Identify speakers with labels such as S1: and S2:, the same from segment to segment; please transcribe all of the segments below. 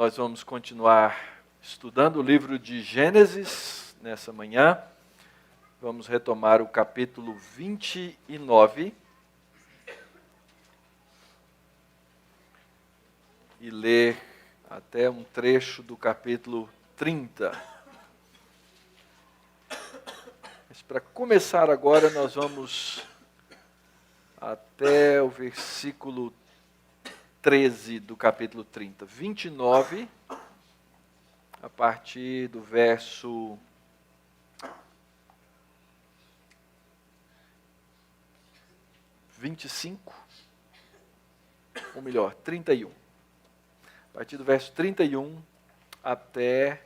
S1: Nós vamos continuar estudando o livro de Gênesis nessa manhã. Vamos retomar o capítulo 29 e ler até um trecho do capítulo 30. Mas para começar agora, nós vamos até o versículo 13 do capítulo 30. 29, a partir do verso 25, ou melhor, 31. A partir do verso 31 até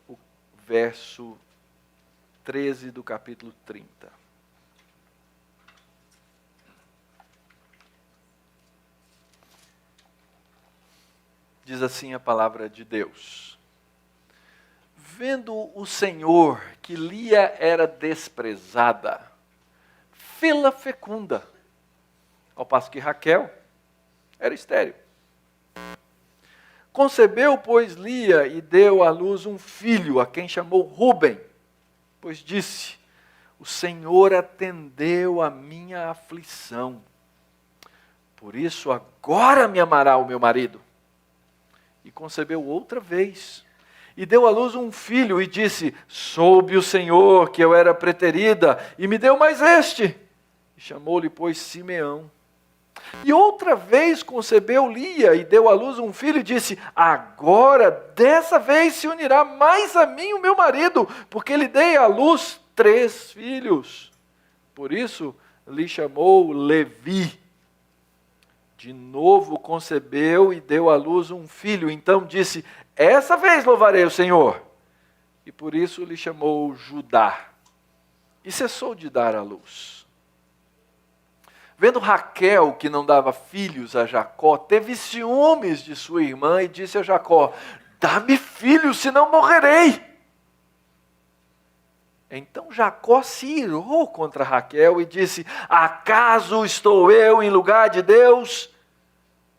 S1: o verso 13 do capítulo 30. Diz assim a palavra de Deus: Vendo o Senhor que Lia era desprezada, fê-la fecunda, ao passo que Raquel era estéril. Concebeu, pois, Lia e deu à luz um filho, a quem chamou Ruben, pois disse: O Senhor atendeu a minha aflição, por isso agora me amará o meu marido. E concebeu outra vez, e deu à luz um filho, e disse: Soube o Senhor que eu era preterida, e me deu mais este. E chamou-lhe, pois, Simeão. E outra vez concebeu Lia, e deu à luz um filho, e disse: Agora, dessa vez, se unirá mais a mim o meu marido, porque lhe dei à luz 3 filhos. Por isso, lhe chamou Levi. De novo concebeu e deu à luz um filho. Então disse: Essa vez louvarei o Senhor. E por isso lhe chamou Judá. E cessou de dar à luz. Vendo Raquel que não dava filhos a Jacó, teve ciúmes de sua irmã e disse a Jacó: Dá-me filhos, senão morrerei. Então Jacó se irou contra Raquel e disse: Acaso estou eu em lugar de Deus,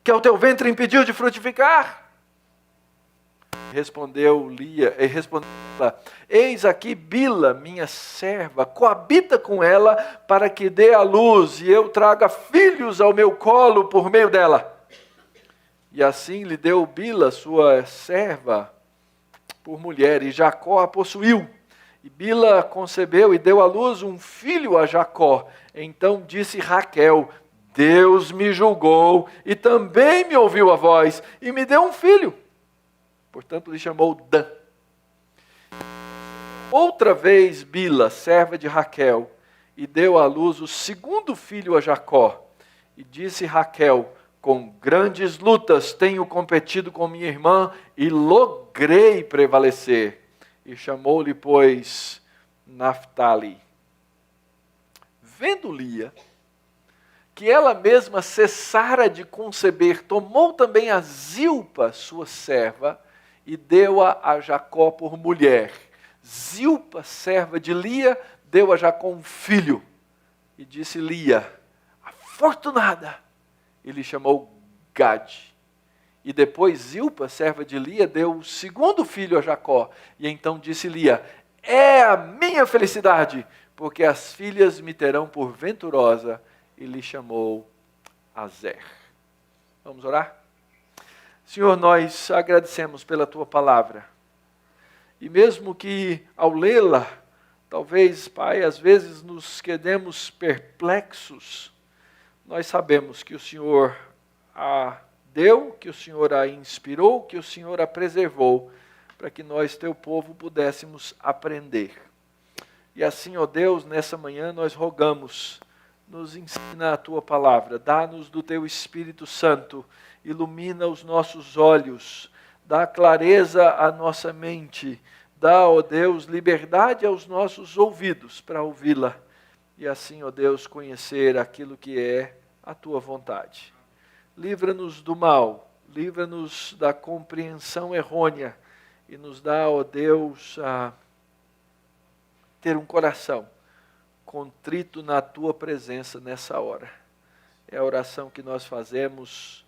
S1: que ao teu ventre impediu de frutificar? Respondeu ela: Eis aqui Bila, minha serva, coabita com ela para que dê à luz e eu traga filhos ao meu colo por meio dela. E assim lhe deu Bila, sua serva, por mulher, e Jacó a possuiu. E Bila concebeu e deu à luz um filho a Jacó. Então disse Raquel: Deus me julgou e também me ouviu a voz e me deu um filho. Portanto lhe chamou Dan. Outra vez Bila, serva de Raquel, e deu à luz o segundo filho a Jacó. E disse Raquel: Com grandes lutas tenho competido com minha irmã e logrei prevalecer. E chamou-lhe, pois, Naftali. Vendo Lia que ela mesma cessara de conceber, tomou também a Zilpa, sua serva, e deu-a a Jacó por mulher. Zilpa, serva de Lia, deu a Jacó um filho. E disse Lia: Afortunada! E lhe chamou Gade. E depois Zilpa, serva de Lia, deu o segundo filho a Jacó. E então disse Lia: É a minha felicidade, porque as filhas me terão por venturosa. E lhe chamou Azer. Vamos orar? Senhor, nós agradecemos pela Tua palavra. E mesmo que ao lê-la, talvez, Pai, às vezes nos quedemos perplexos, nós sabemos que o Senhor a deu, que o Senhor a inspirou, que o Senhor a preservou, para que nós, Teu povo, pudéssemos aprender. E assim, ó Deus, nessa manhã nós rogamos: nos ensina a Tua palavra, dá-nos do Teu Espírito Santo, ilumina os nossos olhos, dá clareza à nossa mente, dá, ó Deus, liberdade aos nossos ouvidos para ouvi-la, e assim, ó Deus, conhecer aquilo que é a Tua vontade. Livra-nos do mal, livra-nos da compreensão errônea, e nos dá, ó Deus, a ter um coração contrito na Tua presença nessa hora. É a oração que nós fazemos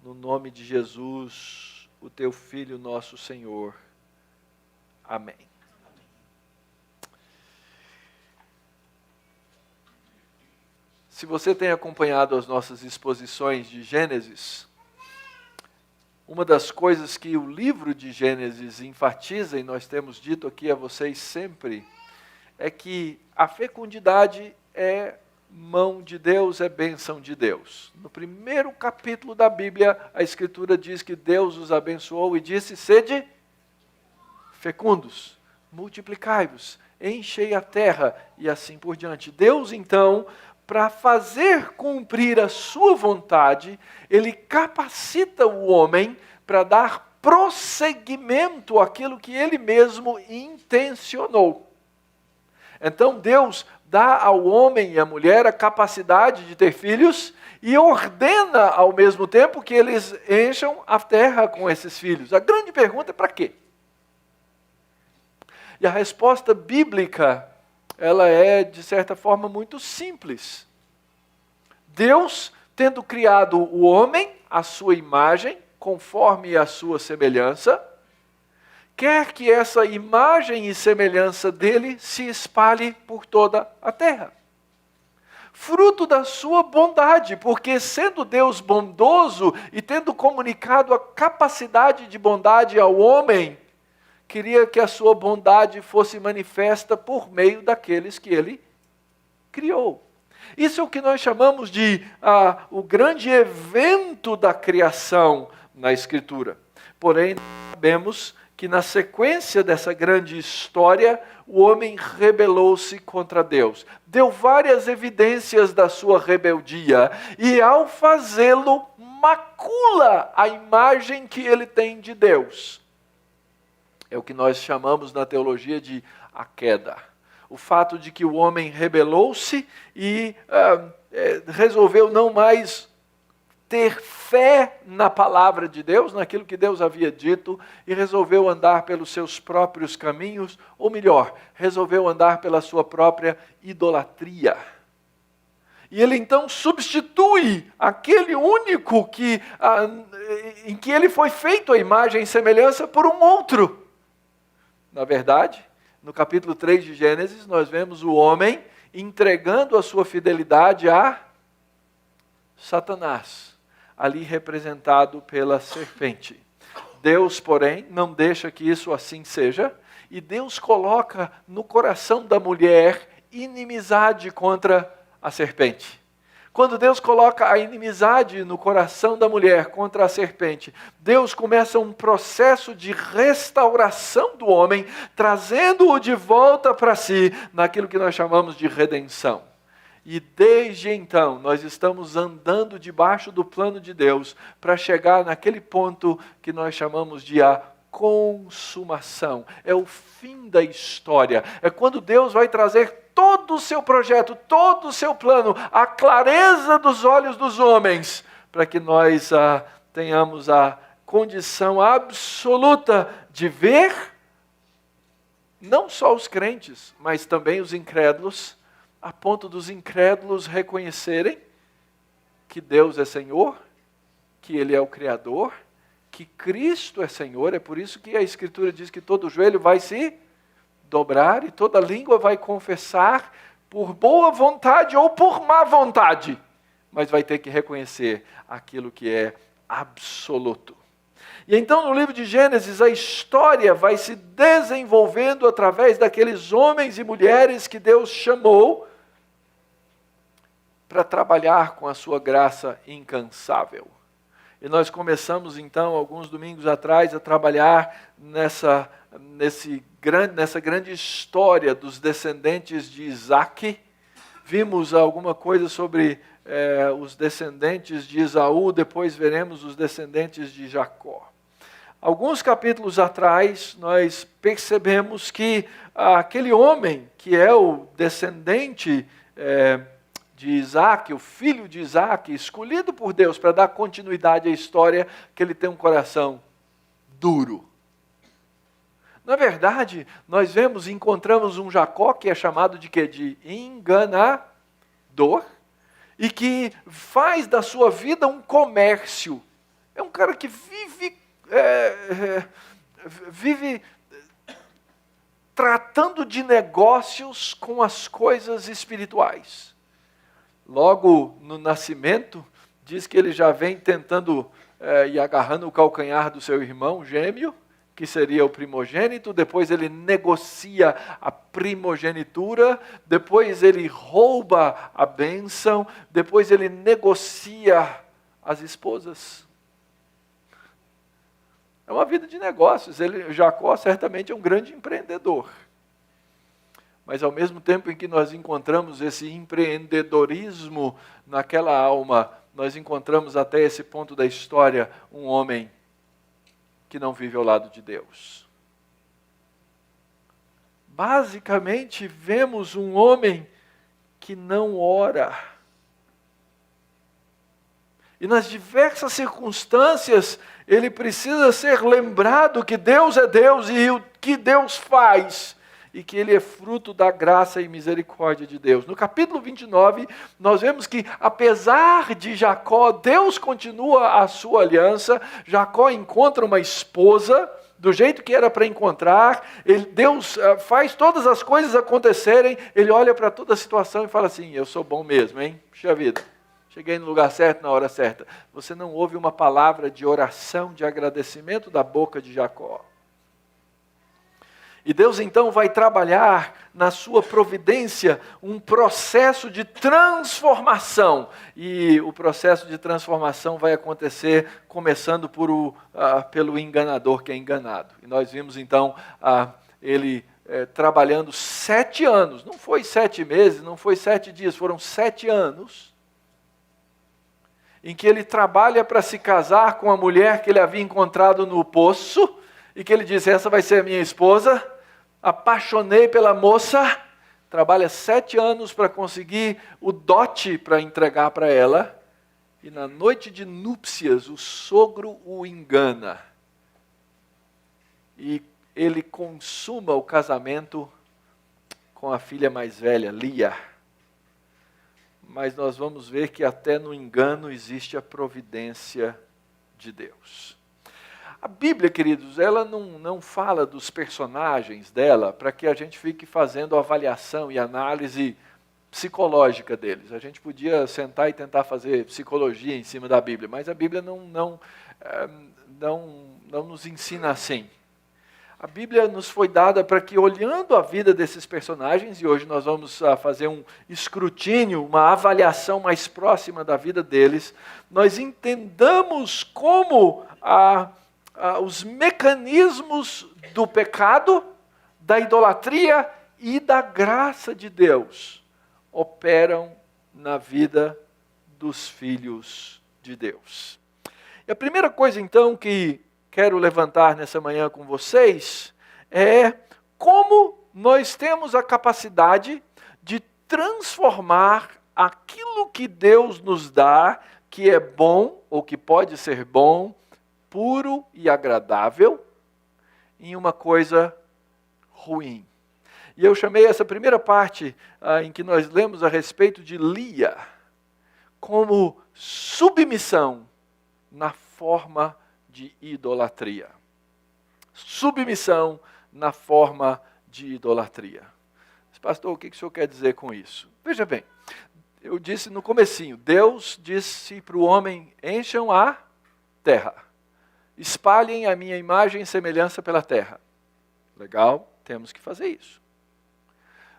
S1: no nome de Jesus, o teu Filho, nosso Senhor. Amém. Se você tem acompanhado as nossas exposições de Gênesis, uma das coisas que o livro de Gênesis enfatiza, e nós temos dito aqui a vocês sempre, é que a fecundidade é mão de Deus, é bênção de Deus. No primeiro capítulo da Bíblia, a Escritura diz que Deus os abençoou e disse: sede fecundos, multiplicai-vos, enchei a terra, e assim por diante. Deus, então, para fazer cumprir a sua vontade, Ele capacita o homem para dar prosseguimento àquilo que Ele mesmo intencionou. Então Deus dá ao homem e à mulher a capacidade de ter filhos e ordena ao mesmo tempo que eles encham a terra com esses filhos. A grande pergunta é para quê? E a resposta bíblica, ela é, de certa forma, muito simples. Deus, tendo criado o homem à sua imagem, conforme a sua semelhança, quer que essa imagem e semelhança dele se espalhe por toda a terra. Fruto da sua bondade, porque sendo Deus bondoso e tendo comunicado a capacidade de bondade ao homem, queria que a sua bondade fosse manifesta por meio daqueles que ele criou. Isso é o que nós chamamos de o grande evento da criação na Escritura. Porém, sabemos que na sequência dessa grande história, o homem rebelou-se contra Deus. Deu várias evidências da sua rebeldia e, ao fazê-lo, macula a imagem que ele tem de Deus. É o que nós chamamos na teologia de a queda. O fato de que o homem rebelou-se e resolveu não mais ter fé na palavra de Deus, naquilo que Deus havia dito, e resolveu andar pelos seus próprios caminhos, ou melhor, resolveu andar pela sua própria idolatria. E ele então substitui aquele único em que ele foi feito a imagem e semelhança por um outro. Na verdade, no capítulo 3 de Gênesis, nós vemos o homem entregando a sua fidelidade a Satanás, ali representado pela serpente. Deus, porém, não deixa que isso assim seja, e Deus coloca no coração da mulher inimizade contra a serpente. Quando Deus coloca a inimizade no coração da mulher contra a serpente, Deus começa um processo de restauração do homem, trazendo-o de volta para si, naquilo que nós chamamos de redenção. E desde então, nós estamos andando debaixo do plano de Deus para chegar naquele ponto que nós chamamos de a consumação. É o fim da história. É quando Deus vai trazer todo o seu projeto, todo o seu plano, a clareza dos olhos dos homens, para que nós tenhamos a condição absoluta de ver, não só os crentes, mas também os incrédulos, a ponto dos incrédulos reconhecerem que Deus é Senhor, que Ele é o Criador, que Cristo é Senhor. É por isso que a Escritura diz que todo joelho vai se dobrar e toda língua vai confessar, por boa vontade ou por má vontade, mas vai ter que reconhecer aquilo que é absoluto. E então no livro de Gênesis a história vai se desenvolvendo através daqueles homens e mulheres que Deus chamou para trabalhar com a sua graça incansável. E nós começamos então, alguns domingos atrás, a trabalhar nessa grande história dos descendentes de Isaac. Vimos alguma coisa sobre os descendentes de Esaú, depois veremos os descendentes de Jacó. Alguns capítulos atrás, nós percebemos que aquele homem que é o descendente de Isaac, o filho de Isaac, escolhido por Deus para dar continuidade à história, que ele tem um coração duro. Na verdade, nós encontramos um Jacó que é chamado de quê? De enganador, e que faz da sua vida um comércio. É um cara que vive tratando de negócios com as coisas espirituais. Logo no nascimento, diz que ele já vem tentando e agarrando o calcanhar do seu irmão gêmeo, que seria o primogênito, depois ele negocia a primogenitura, depois ele rouba a bênção, depois ele negocia as esposas. É uma vida de negócios. Jacó certamente é um grande empreendedor. Mas ao mesmo tempo em que nós encontramos esse empreendedorismo naquela alma, nós encontramos até esse ponto da história um homem que não vive ao lado de Deus. Basicamente, vemos um homem que não ora. E nas diversas circunstâncias, ele precisa ser lembrado que Deus é Deus e o que Deus faz, e que ele é fruto da graça e misericórdia de Deus. No capítulo 29, nós vemos que, apesar de Jacó, Deus continua a sua aliança. Jacó encontra uma esposa, do jeito que era para encontrar. Deus faz todas as coisas acontecerem. Ele olha para toda a situação e fala assim: eu sou bom mesmo, hein? Puxa vida, cheguei no lugar certo, na hora certa. Você não ouve uma palavra de oração, de agradecimento da boca de Jacó. E Deus então vai trabalhar na sua providência um processo de transformação. E o processo de transformação vai acontecer começando pelo enganador que é enganado. E nós vimos então ele trabalhando 7 anos. Não foi 7 meses, não foi 7 dias, foram 7 anos. Em que ele trabalha para se casar com a mulher que ele havia encontrado no poço. E que ele disse: essa vai ser a minha esposa. Apaixonei pela moça. Trabalha 7 anos para conseguir o dote para entregar para ela. E na noite de núpcias, o sogro o engana. E ele consuma o casamento com a filha mais velha, Lia. Mas nós vamos ver que até no engano existe a providência de Deus. A Bíblia, queridos, ela não fala dos personagens dela para que a gente fique fazendo avaliação e análise psicológica deles. A gente podia sentar e tentar fazer psicologia em cima da Bíblia, mas a Bíblia não nos ensina assim. A Bíblia nos foi dada para que, olhando a vida desses personagens, e hoje nós vamos fazer um escrutínio, uma avaliação mais próxima da vida deles, nós entendamos como os mecanismos do pecado, da idolatria e da graça de Deus operam na vida dos filhos de Deus. E a primeira coisa, então, que quero levantar nessa manhã com vocês é como nós temos a capacidade de transformar aquilo que Deus nos dá, que é bom ou que pode ser bom, puro e agradável, em uma coisa ruim. E eu chamei essa primeira parte em que nós lemos a respeito de Lia como submissão na forma de idolatria. Submissão na forma de idolatria. Pastor, o que o senhor quer dizer com isso? Veja bem, eu disse no comecinho, Deus disse para o homem: encham a terra. Espalhem a minha imagem e semelhança pela terra. Legal, temos que fazer isso.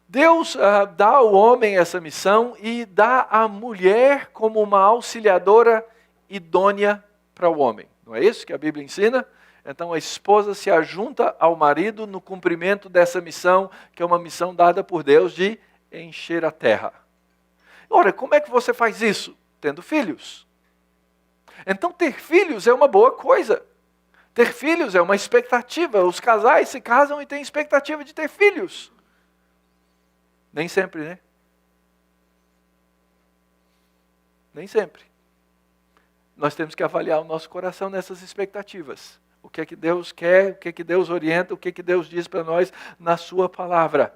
S1: Deus dá ao homem essa missão e dá à mulher como uma auxiliadora idônea para o homem. Não é isso que a Bíblia ensina? Então a esposa se ajunta ao marido no cumprimento dessa missão, que é uma missão dada por Deus de encher a terra. Ora, como é que você faz isso? Tendo filhos. Então ter filhos é uma boa coisa. Ter filhos é uma expectativa. Os casais se casam e têm expectativa de ter filhos. Nem sempre, né? Nem sempre. Nós temos que avaliar o nosso coração nessas expectativas. O que é que Deus quer, o que é que Deus orienta, o que é que Deus diz para nós na sua palavra.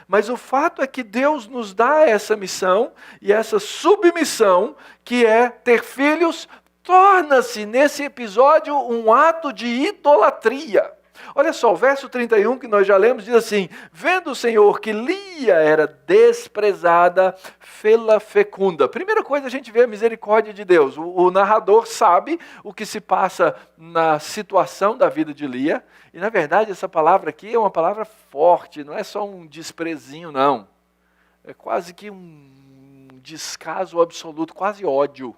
S1: Mas o fato é que Deus nos dá essa missão e essa submissão, que é ter filhos, torna-se nesse episódio um ato de idolatria. Olha só, o verso 31 que nós já lemos diz assim: vendo o Senhor que Lia era desprezada, fê-la fecunda. Primeira coisa, a gente vê a misericórdia de Deus. O narrador sabe o que se passa na situação da vida de Lia. E na verdade essa palavra aqui é uma palavra forte, não é só um desprezinho não. É quase que um descaso absoluto, quase ódio.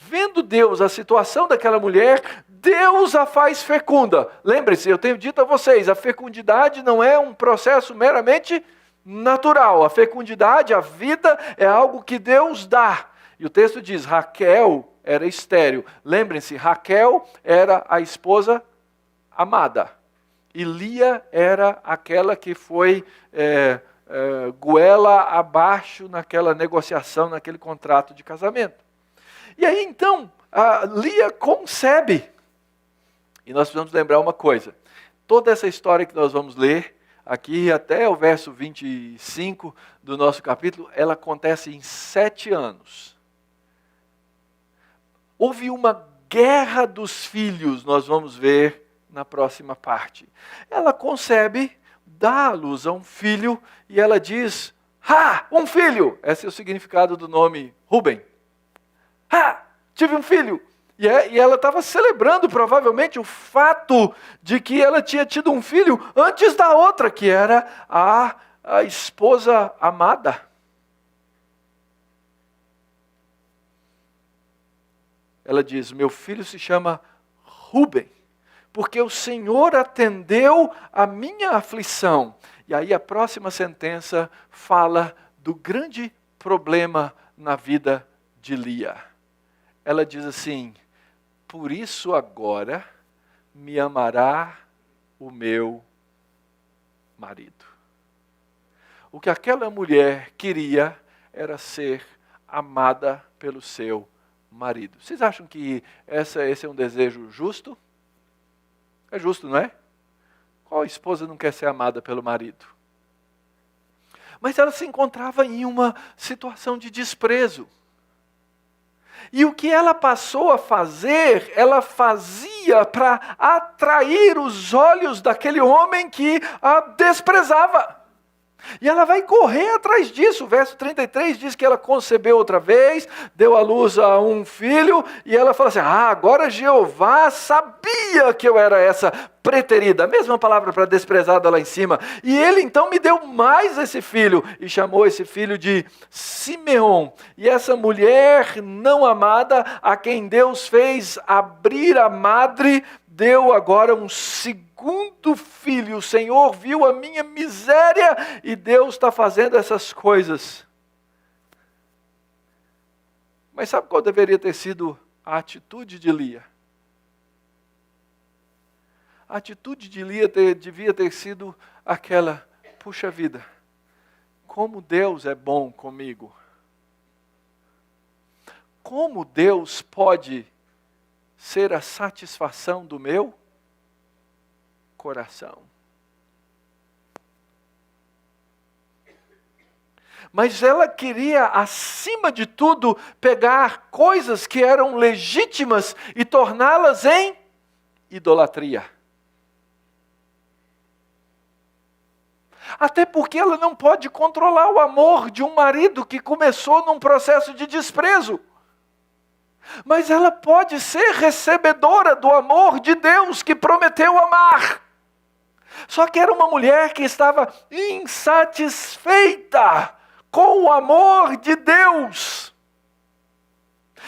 S1: Vendo Deus a situação daquela mulher, Deus a faz fecunda. Lembre-se, eu tenho dito a vocês, a fecundidade não é um processo meramente natural. A fecundidade, a vida, é algo que Deus dá. E o texto diz, Raquel era estéril. Lembrem-se, Raquel era a esposa amada. E Lia era aquela que foi goela abaixo naquela negociação, naquele contrato de casamento. E aí então, a Lia concebe. E nós precisamos lembrar uma coisa. Toda essa história que nós vamos ler, aqui até o verso 25 do nosso capítulo, ela acontece em 7 anos. Houve uma guerra dos filhos, nós vamos ver na próxima parte. Ela concebe, dá à luz a um filho, e ela diz, um filho! Esse é o significado do nome Rubem. Tive um filho. E ela estava celebrando provavelmente o fato de que ela tinha tido um filho antes da outra, que era a esposa amada. Ela diz, meu filho se chama Rubem, porque o Senhor atendeu a minha aflição. E aí a próxima sentença fala do grande problema na vida de Lia. Ela diz assim, por isso agora me amará o meu marido. O que aquela mulher queria era ser amada pelo seu marido. Vocês acham que esse é um desejo justo? É justo, não é? Qual esposa não quer ser amada pelo marido? Mas ela se encontrava em uma situação de desprezo. E o que ela passou a fazer, ela fazia para atrair os olhos daquele homem que a desprezava. E ela vai correr atrás disso. O verso 33 diz que ela concebeu outra vez, deu à luz a um filho, e ela fala assim, agora Jeová sabia que eu era essa preterida, a mesma palavra para desprezada lá em cima, e ele então me deu mais esse filho, e chamou esse filho de Simeão. E essa mulher não amada, a quem Deus fez abrir a madre, deu agora um segundo filho. O Senhor viu a minha miséria e Deus está fazendo essas coisas. Mas sabe qual deveria ter sido a atitude de Lia? A atitude de Lia devia ter sido aquela, puxa vida, como Deus é bom comigo. Como Deus pode ser a satisfação do meu coração. Mas ela queria, acima de tudo, pegar coisas que eram legítimas e torná-las em idolatria. Até porque ela não pode controlar o amor de um marido que começou num processo de desprezo. Mas ela pode ser recebedora do amor de Deus que prometeu amar. Só que era uma mulher que estava insatisfeita com o amor de Deus.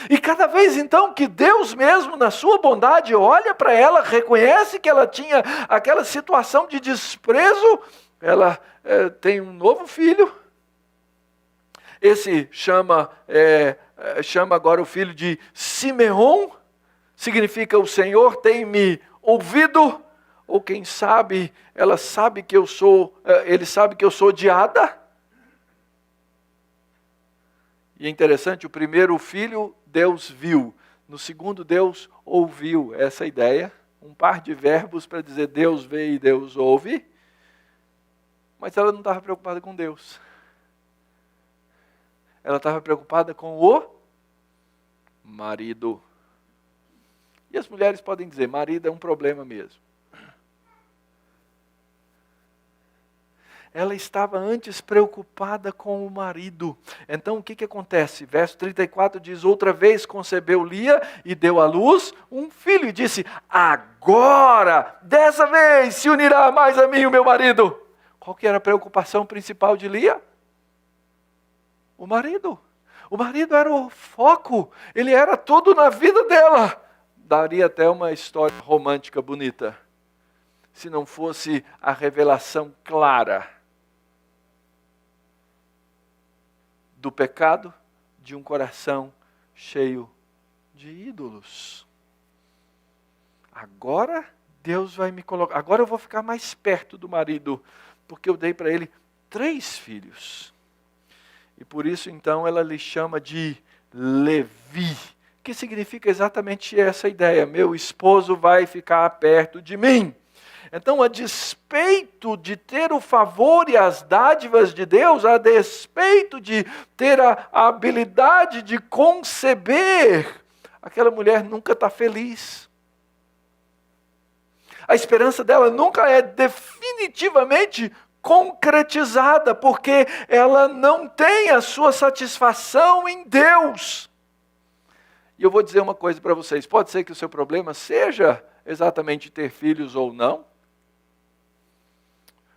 S1: E cada vez então que Deus mesmo, na sua bondade, olha para ela, reconhece que ela tinha aquela situação de desprezo, ela tem um novo filho. Esse chama agora o filho de Simeão, significa o Senhor tem me ouvido, ou quem sabe, ele sabe que eu sou odiada. E é interessante, o primeiro filho Deus viu, no segundo Deus ouviu. Essa ideia, um par de verbos para dizer Deus vê e Deus ouve, mas ela não estava preocupada com Deus. Ela estava preocupada com o marido. E as mulheres podem dizer, marido é um problema mesmo. Ela estava antes preocupada com o marido. Então o que acontece? Verso 34 diz, outra vez concebeu Lia e deu à luz um filho. E disse, agora, dessa vez, se unirá mais a mim o meu marido. Qual que era a preocupação principal de Lia? O marido. O marido era o foco. Ele era tudo na vida dela. Daria até uma história romântica bonita, se não fosse a revelação clara do pecado de um coração cheio de ídolos. Agora Deus vai me colocar, agora eu vou ficar mais perto do marido, porque eu dei para ele 3 filhos. E por isso então ela lhe chama de Levi, que significa exatamente essa ideia, meu esposo vai ficar perto de mim. Então, a despeito de ter o favor e as dádivas de Deus, a despeito de ter a habilidade de conceber, aquela mulher nunca está feliz. A esperança dela nunca é definitivamente concretizada, porque ela não tem a sua satisfação em Deus. E eu vou dizer uma coisa para vocês, pode ser que o seu problema seja exatamente ter filhos ou não,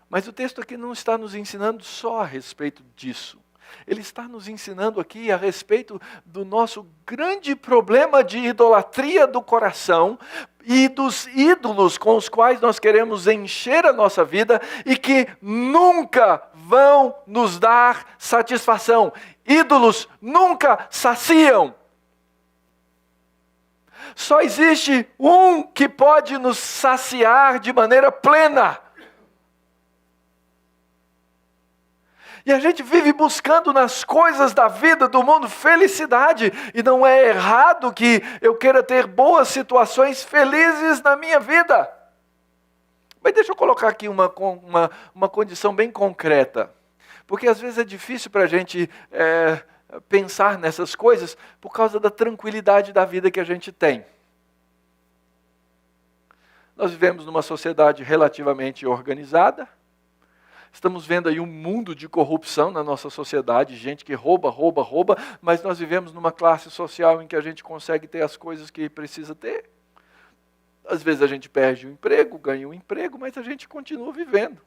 S1: mas o texto aqui não está nos ensinando só a respeito disso. Ele está nos ensinando aqui a respeito do nosso grande problema de idolatria do coração e dos ídolos com os quais nós queremos encher a nossa vida e que nunca vão nos dar satisfação. Ídolos nunca saciam. Só existe um que pode nos saciar de maneira plena. E a gente vive buscando nas coisas da vida, do mundo, felicidade. E não é errado que eu queira ter boas situações felizes na minha vida. Mas deixa eu colocar aqui uma condição bem concreta. Porque às vezes é difícil para a gente pensar nessas coisas por causa da tranquilidade da vida que a gente tem. Nós vivemos numa sociedade relativamente organizada. Estamos vendo aí um mundo de corrupção na nossa sociedade, gente que rouba, mas nós vivemos numa classe social em que a gente consegue ter as coisas que precisa ter. Às vezes a gente perde o emprego, ganha um emprego, mas a gente continua vivendo.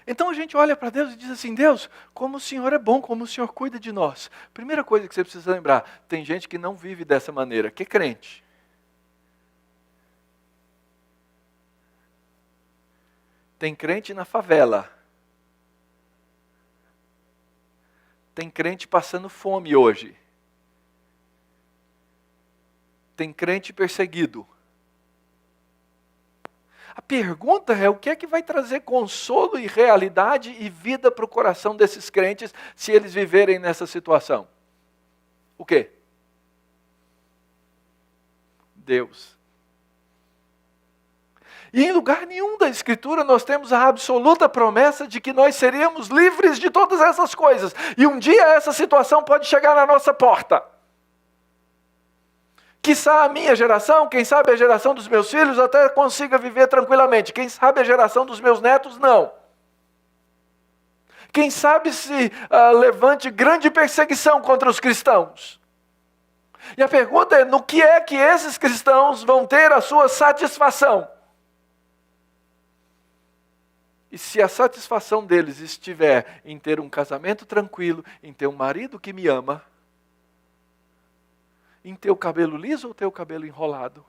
S1: Então a gente olha para Deus e diz assim, Deus, como o Senhor é bom, como o Senhor cuida de nós. Primeira coisa que você precisa lembrar, tem gente que não vive dessa maneira, que é crente. Tem crente na favela. Tem crente passando fome hoje. Tem crente perseguido. A pergunta é o que é que vai trazer consolo e realidade e vida para o coração desses crentes se eles viverem nessa situação? O quê? Deus. E em lugar nenhum da Escritura nós temos a absoluta promessa de que nós seríamos livres de todas essas coisas. E um dia essa situação pode chegar na nossa porta. Quiçá a minha geração, quem sabe a geração dos meus filhos até consiga viver tranquilamente. Quem sabe a geração dos meus netos, não. Quem sabe se levante grande perseguição contra os cristãos. E a pergunta é, no que é que esses cristãos vão ter a sua satisfação? E se a satisfação deles estiver em ter um casamento tranquilo, em ter um marido que me ama, em ter o cabelo liso ou ter o cabelo enrolado?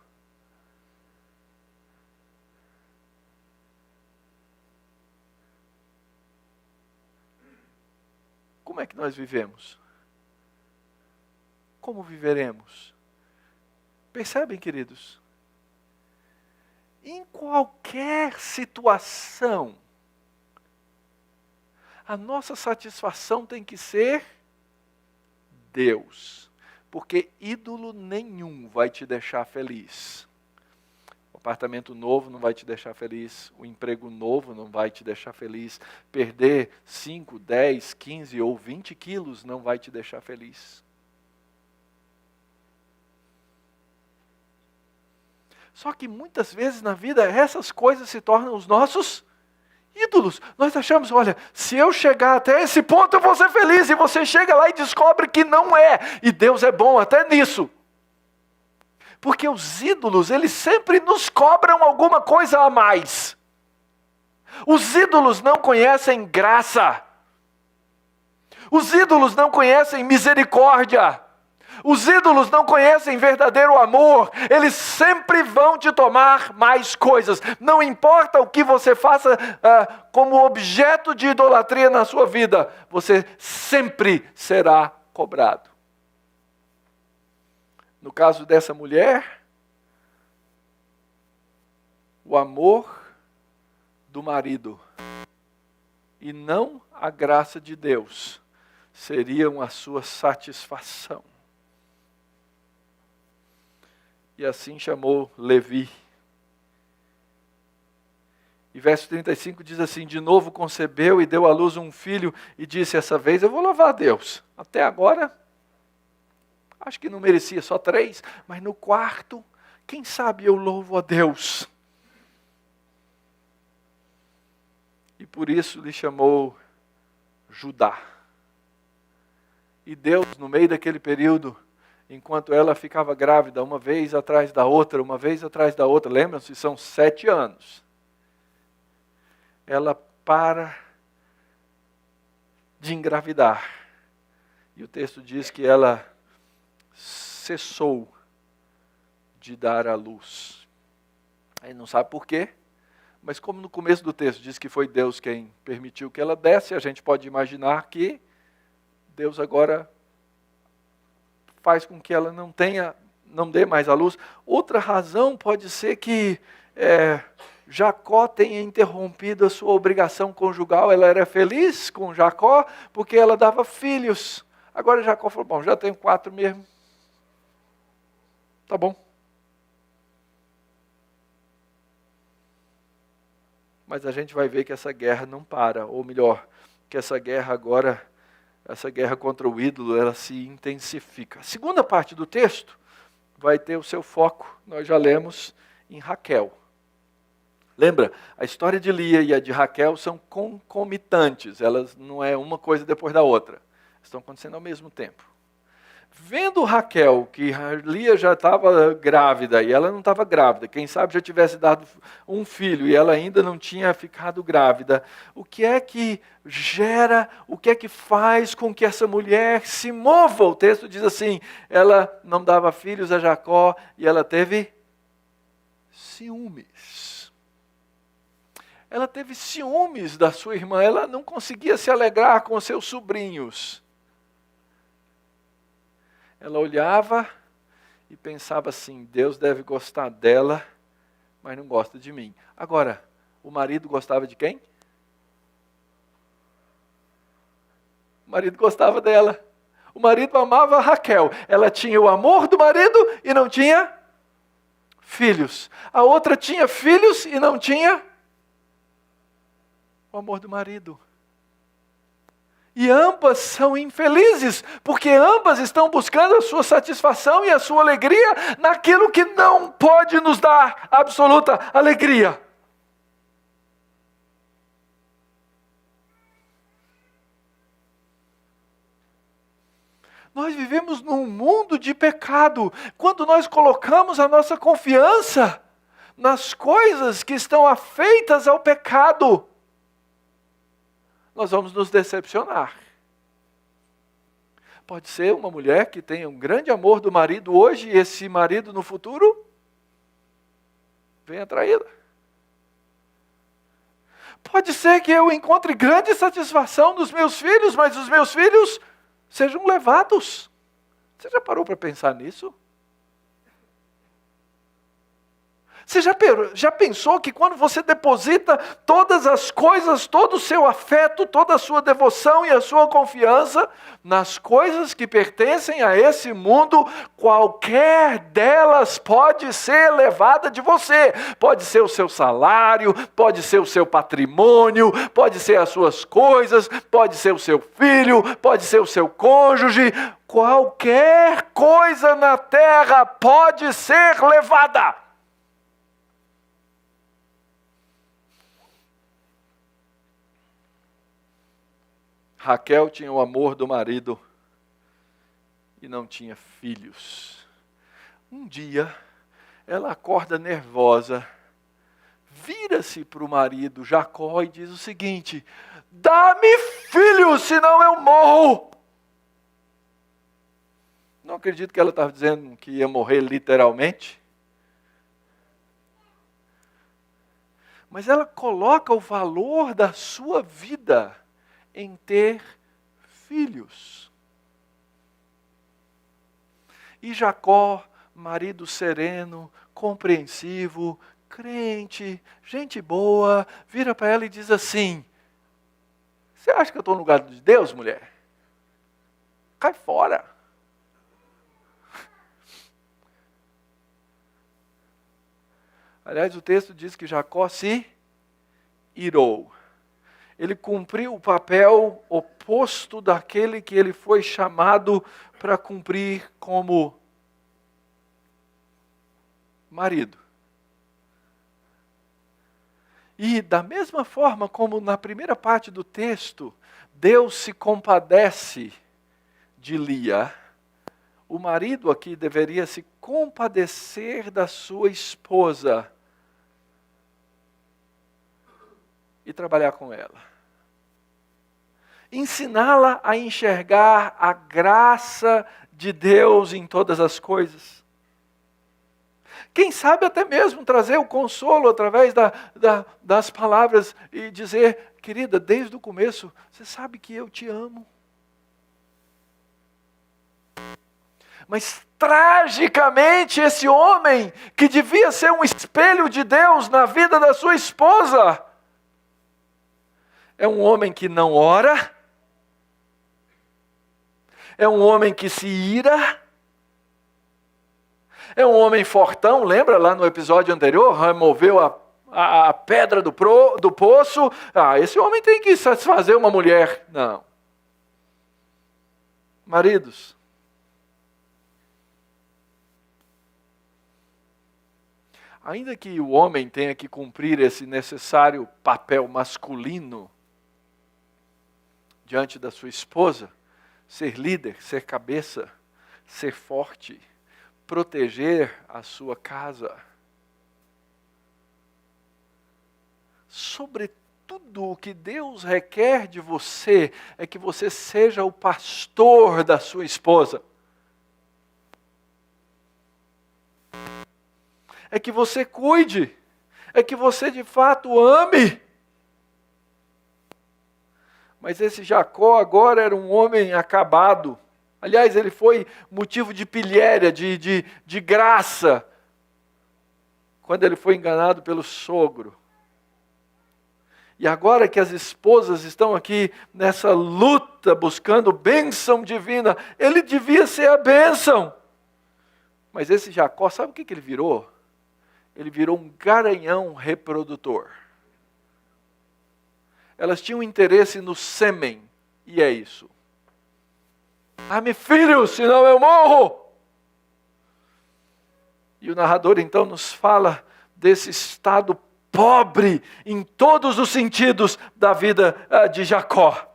S1: Como é que nós vivemos? Como viveremos? Percebem, queridos? Em qualquer situação, a nossa satisfação tem que ser Deus. Porque ídolo nenhum vai te deixar feliz. apartamento novo não vai te deixar feliz, o emprego novo não vai te deixar feliz, perder 5, 10, 15 ou 20 quilos não vai te deixar feliz. Só que muitas vezes na vida essas coisas se tornam os nossos ídolos. Nós achamos, olha, se eu chegar até esse ponto eu vou ser feliz, e você chega lá e descobre que não é, e Deus é bom até nisso. Porque os ídolos, eles sempre nos cobram alguma coisa a mais. Os ídolos não conhecem graça. Os ídolos não conhecem misericórdia. Os ídolos não conhecem verdadeiro amor. Eles sempre vão te tomar mais coisas. Não importa o que você faça como objeto de idolatria na sua vida, você sempre será cobrado. No caso dessa mulher, o amor do marido e não a graça de Deus seriam a sua satisfação. E assim chamou Levi. E verso 35 diz assim: de novo concebeu e deu à luz um filho, e disse, essa vez eu vou louvar a Deus. Até agora, acho que não merecia só 3, mas no quarto, quem sabe eu louvo a Deus. E por isso lhe chamou Judá. E Deus, no meio daquele período, enquanto ela ficava grávida, uma vez atrás da outra, lembram-se, são 7 anos. Ela para de engravidar. E o texto diz que ela cessou de dar à luz. Aí não sabe por quê, mas como no começo do texto diz que foi Deus quem permitiu que ela desse, a gente pode imaginar que Deus agora faz com que ela não dê mais à luz. Outra razão pode ser que Jacó tenha interrompido a sua obrigação conjugal. Ela era feliz com Jacó porque ela dava filhos. Agora Jacó falou, bom, já tenho 4 mesmo. Tá bom. Mas a gente vai ver que essa guerra não para, ou melhor, que essa guerra contra o ídolo, ela se intensifica. A segunda parte do texto vai ter o seu foco, nós já lemos, em Raquel. Lembra? A história de Lia e a de Raquel são concomitantes, elas não é uma coisa depois da outra, estão acontecendo ao mesmo tempo. Vendo Raquel que Lia já estava grávida e ela não estava grávida, quem sabe já tivesse dado um filho e ela ainda não tinha ficado grávida, o que é que gera, o que é que faz com que essa mulher se mova? O texto diz assim, ela não dava filhos a Jacó e ela teve ciúmes. Ela teve ciúmes da sua irmã, ela não conseguia se alegrar com seus sobrinhos. Ela olhava e pensava assim, Deus deve gostar dela, mas não gosta de mim. Agora, o marido gostava de quem? O marido gostava dela. O marido amava a Raquel. Ela tinha o amor do marido e não tinha filhos. A outra tinha filhos e não tinha o amor do marido. E ambas são infelizes, porque ambas estão buscando a sua satisfação e a sua alegria naquilo que não pode nos dar absoluta alegria. Nós vivemos num mundo de pecado, quando nós colocamos a nossa confiança nas coisas que estão afeitas ao pecado, nós vamos nos decepcionar. Pode ser uma mulher que tenha um grande amor do marido hoje e esse marido no futuro venha traí-la. Pode ser que eu encontre grande satisfação nos meus filhos, mas os meus filhos sejam levados. Você já parou para pensar nisso? Você já pensou que quando você deposita todas as coisas, todo o seu afeto, toda a sua devoção e a sua confiança nas coisas que pertencem a esse mundo, qualquer delas pode ser levada de você. Pode ser o seu salário, pode ser o seu patrimônio, pode ser as suas coisas, pode ser o seu filho, pode ser o seu cônjuge. Qualquer coisa na terra pode ser levada. Raquel tinha o amor do marido e não tinha filhos. Um dia, ela acorda nervosa, vira-se para o marido Jacó e diz o seguinte: dá-me filhos, senão eu morro. Não acredito que ela estava dizendo que ia morrer literalmente. Mas ela coloca o valor da sua vida em ter filhos. E Jacó, marido sereno, compreensivo, crente, gente boa, vira para ela e diz assim: você acha que eu estou no lugar de Deus, mulher? Cai fora. Aliás, o texto diz que Jacó se irou. Ele cumpriu o papel oposto daquele que ele foi chamado para cumprir como marido. E da mesma forma como na primeira parte do texto, Deus se compadece de Lia, o marido aqui deveria se compadecer da sua esposa e trabalhar com ela. Ensiná-la a enxergar a graça de Deus em todas as coisas. Quem sabe até mesmo trazer o consolo através das palavras e dizer: querida, desde o começo, você sabe que eu te amo. Mas tragicamente esse homem, que devia ser um espelho de Deus na vida da sua esposa, é um homem que não ora, é um homem que se ira, é um homem fortão, lembra lá no episódio anterior, removeu a pedra do poço. Esse homem tem que satisfazer uma mulher. Não. Maridos, ainda que o homem tenha que cumprir esse necessário papel masculino diante da sua esposa, ser líder, ser cabeça, ser forte, proteger a sua casa, sobretudo o que Deus requer de você é que você seja o pastor da sua esposa. É que você cuide, é que você de fato ame. Mas esse Jacó agora era um homem acabado. Aliás, ele foi motivo de pilhéria, de graça, quando ele foi enganado pelo sogro. E agora que as esposas estão aqui nessa luta, buscando bênção divina, ele devia ser a bênção. Mas esse Jacó, sabe o que ele virou? Ele virou um garanhão reprodutor. Elas tinham interesse no sêmen, e é isso. Dá-me filhos, senão eu morro. E o narrador então nos fala desse estado pobre em todos os sentidos da vida de Jacó.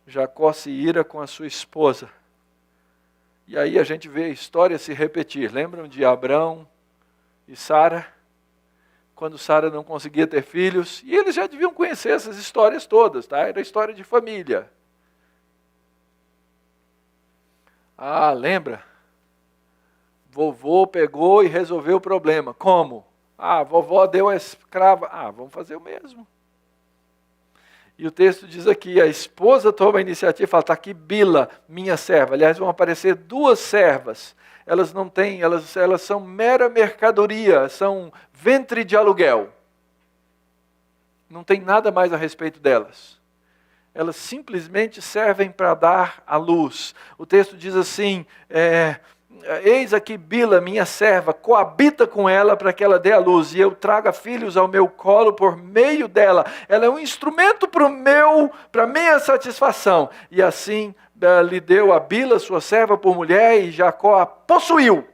S1: Jacó se ira com a sua esposa. E aí a gente vê a história se repetir. Lembram de Abrão e Sara? Quando Sara não conseguia ter filhos. E eles já deviam conhecer essas histórias todas, tá? Era história de família. Lembra? Vovô pegou e resolveu o problema. Como? Vovó deu a escrava. Vamos fazer o mesmo. E o texto diz aqui, a esposa toma a iniciativa e fala, está aqui Bila, minha serva. Aliás, vão aparecer duas servas. Elas não têm, elas são mera mercadoria, são ventre de aluguel. Não tem nada mais a respeito delas. Elas simplesmente servem para dar à luz. O texto diz assim, eis aqui Bila, minha serva, coabita com ela para que ela dê à luz, e eu traga filhos ao meu colo por meio dela. Ela é um instrumento para a minha satisfação. E assim lhe deu a Bila, sua serva, por mulher, e Jacó a possuiu.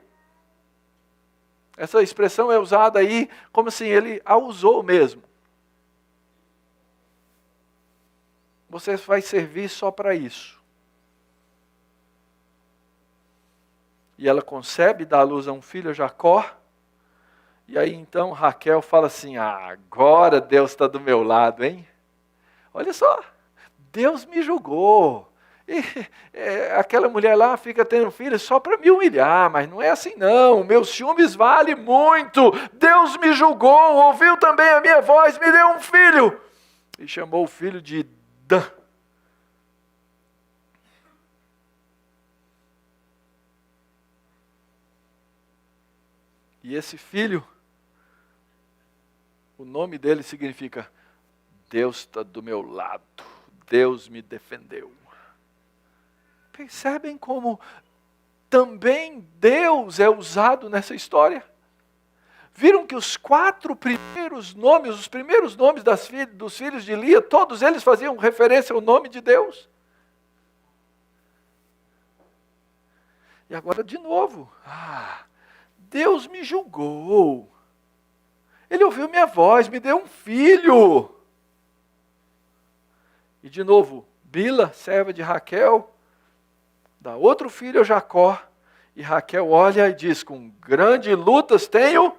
S1: Essa expressão é usada aí como assim, ele a usou mesmo. Você vai servir só para isso. E ela concebe, dá à luz a um filho, a Jacó. E aí então Raquel fala assim, agora Deus está do meu lado, hein? Olha só, Deus me julgou. E aquela mulher lá fica tendo filho só para me humilhar, mas não é assim não, meus ciúmes valem muito. Deus me julgou, ouviu também a minha voz, me deu um filho. E chamou o filho de Dan. E esse filho, o nome dele significa Deus está do meu lado, Deus me defendeu. Percebem como também Deus é usado nessa história? Viram que os primeiros nomes dos filhos de Lia, todos eles faziam referência ao nome de Deus? E agora de novo, Deus me julgou. Ele ouviu minha voz, me deu um filho. E de novo, Bila, serva de Raquel, dá outro filho a Jacó. E Raquel olha e diz, com grandes lutas tenho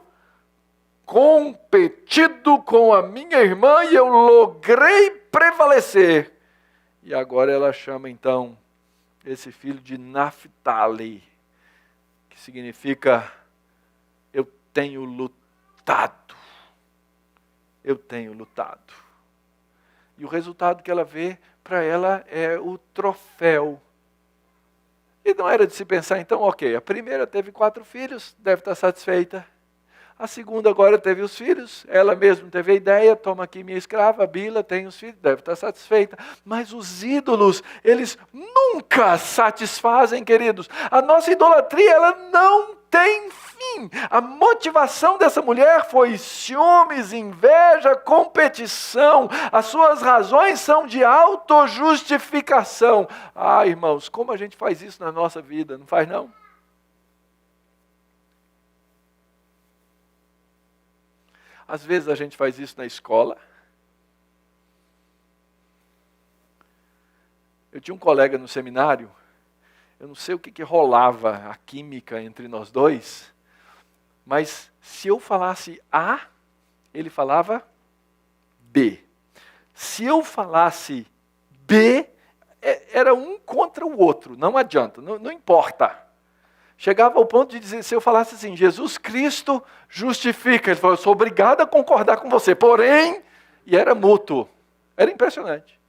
S1: competido com a minha irmã e eu logrei prevalecer. E agora ela chama então esse filho de Naphtali, que significa eu tenho lutado. Eu tenho lutado. E o resultado que ela vê para ela é o troféu. E não era de se pensar, então, ok, a primeira teve 4 filhos, deve estar satisfeita. A segunda agora teve os filhos, ela mesma teve a ideia, toma aqui minha escrava, a Bila tem os filhos, deve estar satisfeita. Mas os ídolos, eles nunca satisfazem, queridos. A nossa idolatria, ela não tem fim. A motivação dessa mulher foi ciúmes, inveja, competição. As suas razões são de autojustificação. Irmãos, como a gente faz isso na nossa vida, não faz não? Às vezes a gente faz isso na escola. Eu tinha um colega no seminário, eu não sei o que rolava a química entre nós dois, mas se eu falasse A, ele falava B. Se eu falasse B, era um contra o outro, não adianta, não importa. Chegava ao ponto de dizer, se eu falasse assim, Jesus Cristo justifica. Ele falou, eu sou obrigado a concordar com você. Porém, e era mútuo. Era impressionante.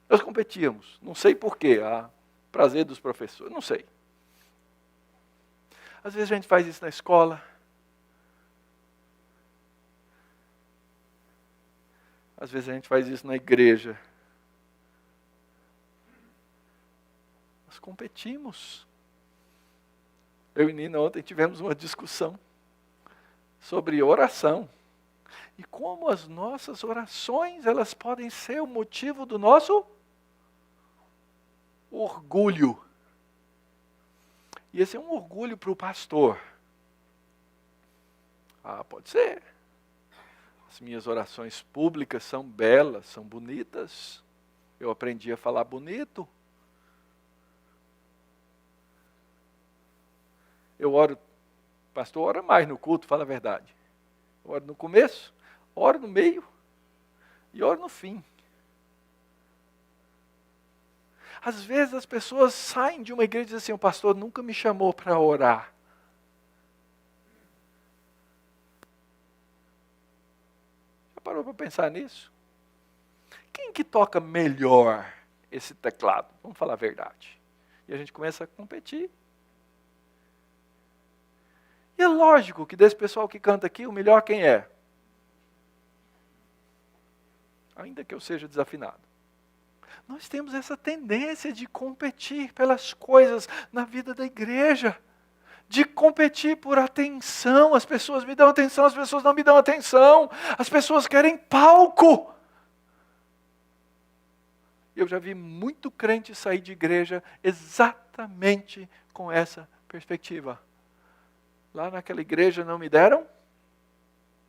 S1: Nós competíamos. Não sei porquê. A prazer dos professores. Não sei. Às vezes a gente faz isso na escola. Às vezes a gente faz isso na igreja. Nós competimos. Eu e Nina ontem tivemos uma discussão sobre oração. E como as nossas orações, elas podem ser o motivo do nosso orgulho. E esse é um orgulho para o pastor. Pode ser. As minhas orações públicas são belas, são bonitas. Eu aprendi a falar bonito. Eu oro, pastor, ora mais no culto, fala a verdade. Eu oro no começo, oro no meio e oro no fim. Às vezes as pessoas saem de uma igreja e dizem assim, o pastor nunca me chamou para orar. Já parou para pensar nisso? Quem que toca melhor esse teclado? Vamos falar a verdade. E a gente começa a competir. E é lógico que desse pessoal que canta aqui, o melhor quem é? Ainda que eu seja desafinado. Nós temos essa tendência de competir pelas coisas na vida da igreja. De competir por atenção. As pessoas me dão atenção, as pessoas não me dão atenção. As pessoas querem palco. Eu já vi muito crente sair de igreja exatamente com essa perspectiva. Lá naquela igreja não me deram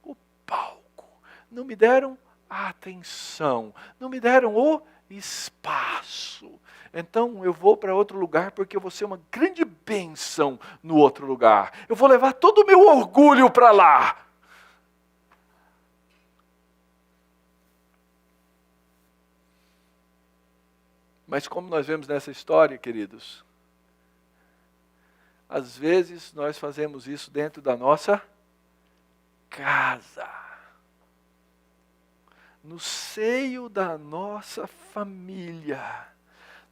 S1: o palco, não me deram a atenção, não me deram o espaço. Então eu vou para outro lugar porque eu vou ser uma grande bênção no outro lugar. Eu vou levar todo o meu orgulho para lá. Mas como nós vemos nessa história, queridos, às vezes nós fazemos isso dentro da nossa casa. No seio da nossa família,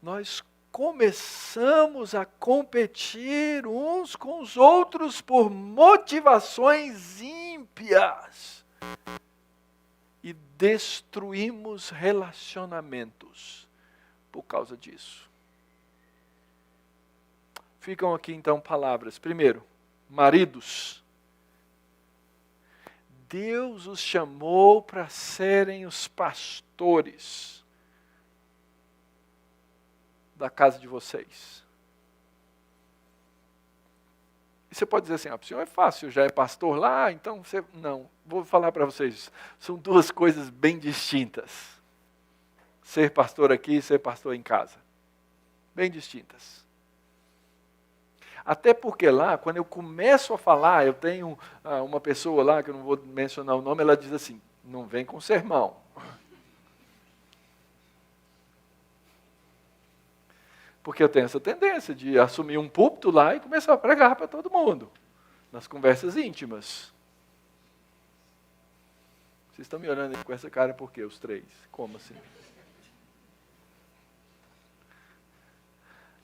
S1: nós começamos a competir uns com os outros por motivações ímpias e destruímos relacionamentos por causa disso. Ficam aqui então palavras. Primeiro, maridos. Deus os chamou para serem os pastores da casa de vocês. E você pode dizer assim, o senhor é fácil, já é pastor lá, então você... Não, vou falar para vocês, são duas coisas bem distintas. Ser pastor aqui e ser pastor em casa. Bem distintas. Até porque lá, quando eu começo a falar, eu tenho uma pessoa lá, que eu não vou mencionar o nome, ela diz assim, não vem com sermão. Porque eu tenho essa tendência de assumir um púlpito lá e começar a pregar para todo mundo, nas conversas íntimas. Vocês estão me olhando aí com essa cara por quê, os três? Como assim?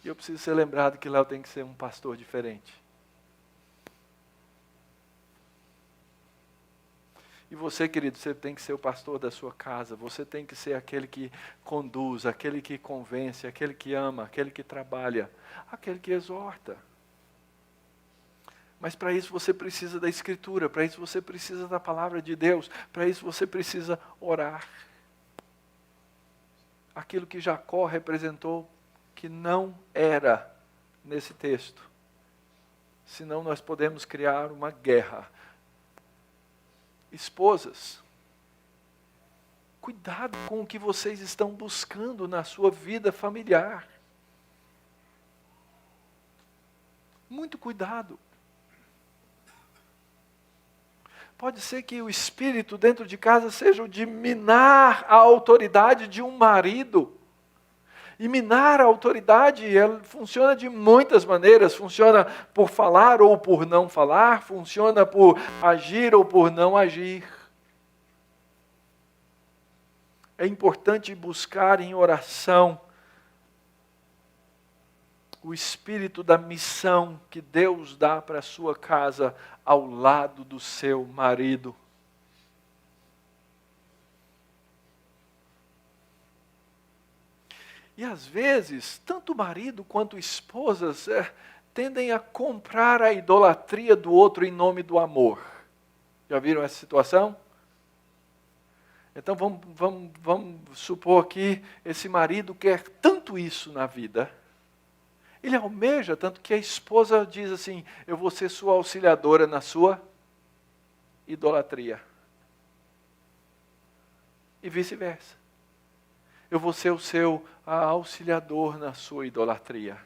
S1: E eu preciso ser lembrado que lá eu tenho que ser um pastor diferente. E você, querido, você tem que ser o pastor da sua casa. Você tem que ser aquele que conduz, aquele que convence, aquele que ama, aquele que trabalha, aquele que exorta. Mas para isso você precisa da Escritura, para isso você precisa da palavra de Deus, para isso você precisa orar. Aquilo que Jacó representou, que não era nesse texto. Senão nós podemos criar uma guerra. Esposas, cuidado com o que vocês estão buscando na sua vida familiar. Muito cuidado. Pode ser que o espírito dentro de casa seja o de minar a autoridade de um marido. E minar a autoridade, ela funciona de muitas maneiras. Funciona por falar ou por não falar. Funciona por agir ou por não agir. É importante buscar em oração o espírito da missão que Deus dá para a sua casa ao lado do seu marido. E às vezes, tanto o marido quanto esposas tendem a comprar a idolatria do outro em nome do amor. Já viram essa situação? Então vamos supor que esse marido quer tanto isso na vida. Ele almeja tanto que a esposa diz assim, eu vou ser sua auxiliadora na sua idolatria. E vice-versa. Eu vou ser o seu auxiliador na sua idolatria.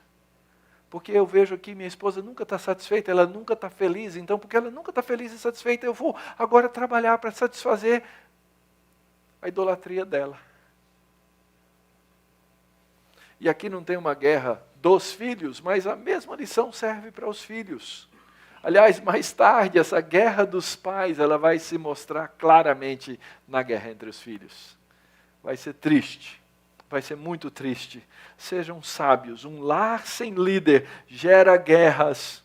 S1: Porque eu vejo aqui, minha esposa nunca está satisfeita, ela nunca está feliz. Então, porque ela nunca está feliz e satisfeita, eu vou agora trabalhar para satisfazer a idolatria dela. E aqui não tem uma guerra dos filhos, mas a mesma lição serve para os filhos. Aliás, mais tarde, essa guerra dos pais, ela vai se mostrar claramente na guerra entre os filhos. Vai ser triste, vai ser muito triste. Sejam sábios, um lar sem líder gera guerras.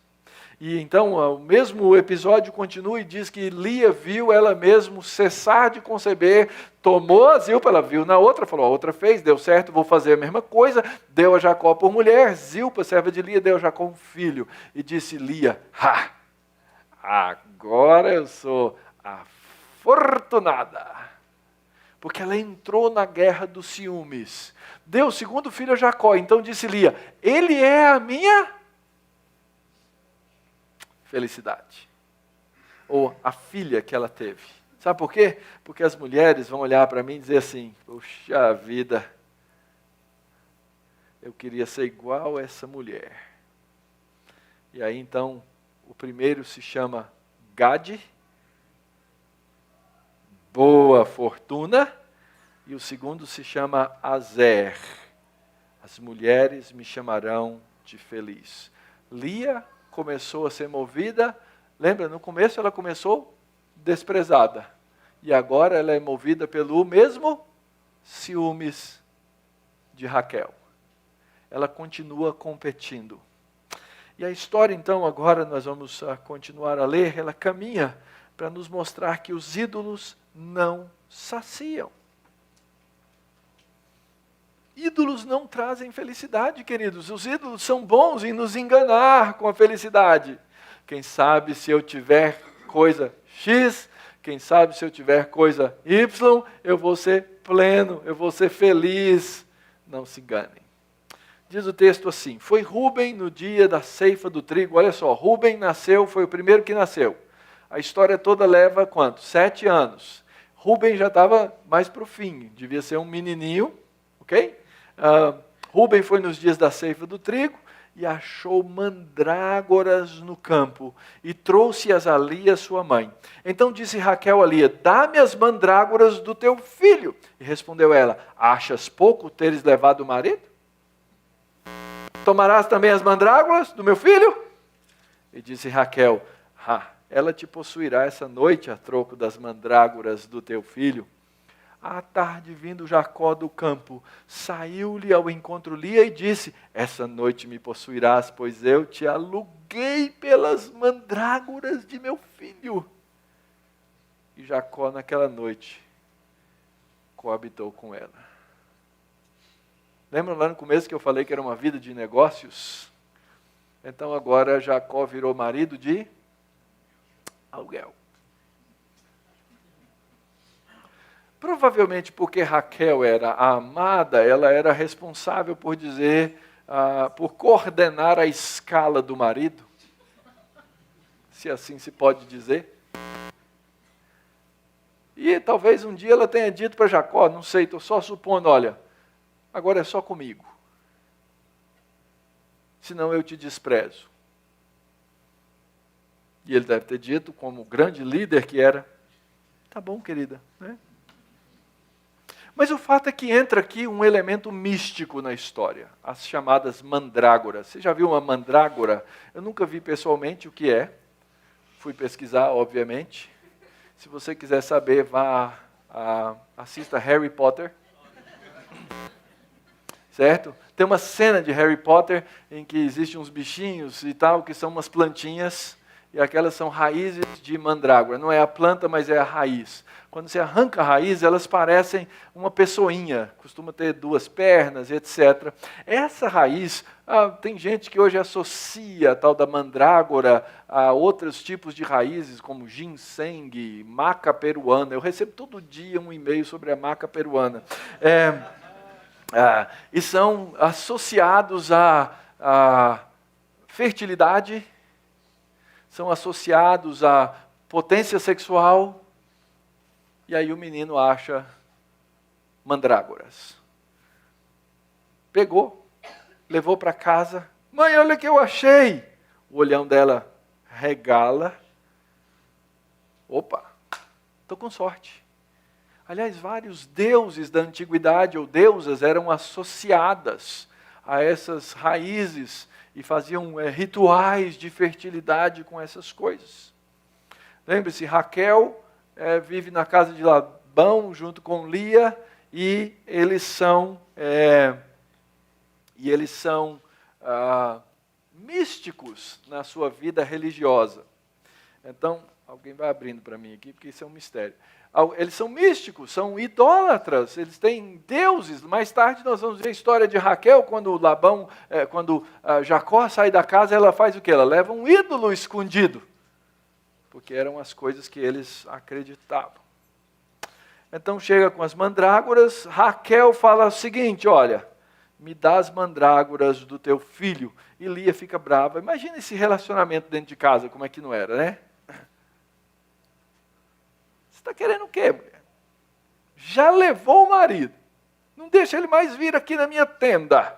S1: E então o mesmo episódio continua e diz que Lia viu ela mesma cessar de conceber, tomou a Zilpa, ela viu na outra, falou, a outra fez, deu certo, vou fazer a mesma coisa, deu a Jacó por mulher, Zilpa, serva de Lia, deu a Jacó um filho. E disse Lia, agora eu sou afortunada. Porque ela entrou na guerra dos ciúmes. Deu o segundo filho a Jacó, então disse Lia, ele é a minha felicidade. Ou a filha que ela teve. Sabe por quê? Porque as mulheres vão olhar para mim e dizer assim, puxa vida, eu queria ser igual a essa mulher. E aí então, o primeiro se chama Gade, boa fortuna, e o segundo se chama Azer, as mulheres me chamarão de feliz. Lia começou a ser movida, lembra, no começo ela começou desprezada, e agora ela é movida pelo mesmo ciúmes de Raquel. Ela continua competindo. E a história então, agora nós vamos continuar a ler, ela caminha para nos mostrar que os ídolos não saciam. Ídolos não trazem felicidade, queridos. Os ídolos são bons em nos enganar com a felicidade. Quem sabe se eu tiver coisa X, quem sabe se eu tiver coisa Y, eu vou ser pleno, eu vou ser feliz. Não se enganem. Diz o texto assim, foi Rúben no dia da ceifa do trigo. Olha só, Rúben nasceu, foi o primeiro que nasceu. A história toda leva quanto? 7 anos. Rúben já estava mais para o fim, devia ser um menininho, ok? Rúben foi nos dias da ceifa do trigo e achou mandrágoras no campo e trouxe-as a Lia, sua mãe. Então disse Raquel a Lia, dá-me as mandrágoras do teu filho. E respondeu ela, achas pouco teres levado o marido? Tomarás também as mandrágoras do meu filho? E disse Raquel, ela te possuirá essa noite a troco das mandrágoras do teu filho. À tarde, vindo Jacó do campo, saiu-lhe ao encontro Lia e disse, essa noite me possuirás, pois eu te aluguei pelas mandrágoras de meu filho. E Jacó, naquela noite, coabitou com ela. Lembram lá no começo que eu falei que era uma vida de negócios? Então agora Jacó virou marido de aluguel. Provavelmente porque Raquel era a amada, ela era responsável por dizer, por coordenar a escala do marido, se assim se pode dizer. E talvez um dia ela tenha dito para Jacó, não sei, estou só supondo, olha, agora é só comigo, senão eu te desprezo. E ele deve ter dito, como grande líder que era, tá bom, querida, né? Mas o fato é que entra aqui um elemento místico na história, as chamadas mandrágoras. Você já viu uma mandrágora? Eu nunca vi pessoalmente o que é. Fui pesquisar, obviamente. Se você quiser saber, assista Harry Potter. Certo? Tem uma cena de Harry Potter em que existem uns bichinhos e tal, que são umas plantinhas, e aquelas são raízes de mandrágora. Não é a planta, mas é a raiz. Quando você arranca a raiz, elas parecem uma pessoinha, costuma ter 2 pernas, etc. Essa raiz, tem gente que hoje associa a tal da mandrágora a outros tipos de raízes, como ginseng, maca peruana. Eu recebo todo dia um e-mail sobre a maca peruana. E são associados à fertilidade, são associados à potência sexual, e aí o menino acha mandrágoras. Pegou, levou para casa. Mãe, olha o que eu achei. O olhão dela regala. Opa, estou com sorte. Aliás, vários deuses da antiguidade ou deusas eram associadas a essas raízes e faziam rituais de fertilidade com essas coisas. Lembre-se, Raquel vive na casa de Labão junto com Lia e eles são místicos na sua vida religiosa. Então, alguém vai abrindo para mim aqui, porque isso é um mistério. Eles são místicos, são idólatras, eles têm deuses. Mais tarde nós vamos ver a história de Raquel, quando Jacó sai da casa, ela faz o quê? Ela leva um ídolo escondido, porque eram as coisas que eles acreditavam. Então chega com as mandrágoras, Raquel fala o seguinte, olha, me dá as mandrágoras do teu filho. E Lia fica brava. Imagina esse relacionamento dentro de casa, como é que não era, né? Você está querendo o quê, mulher? Já levou o marido. Não deixa ele mais vir aqui na minha tenda.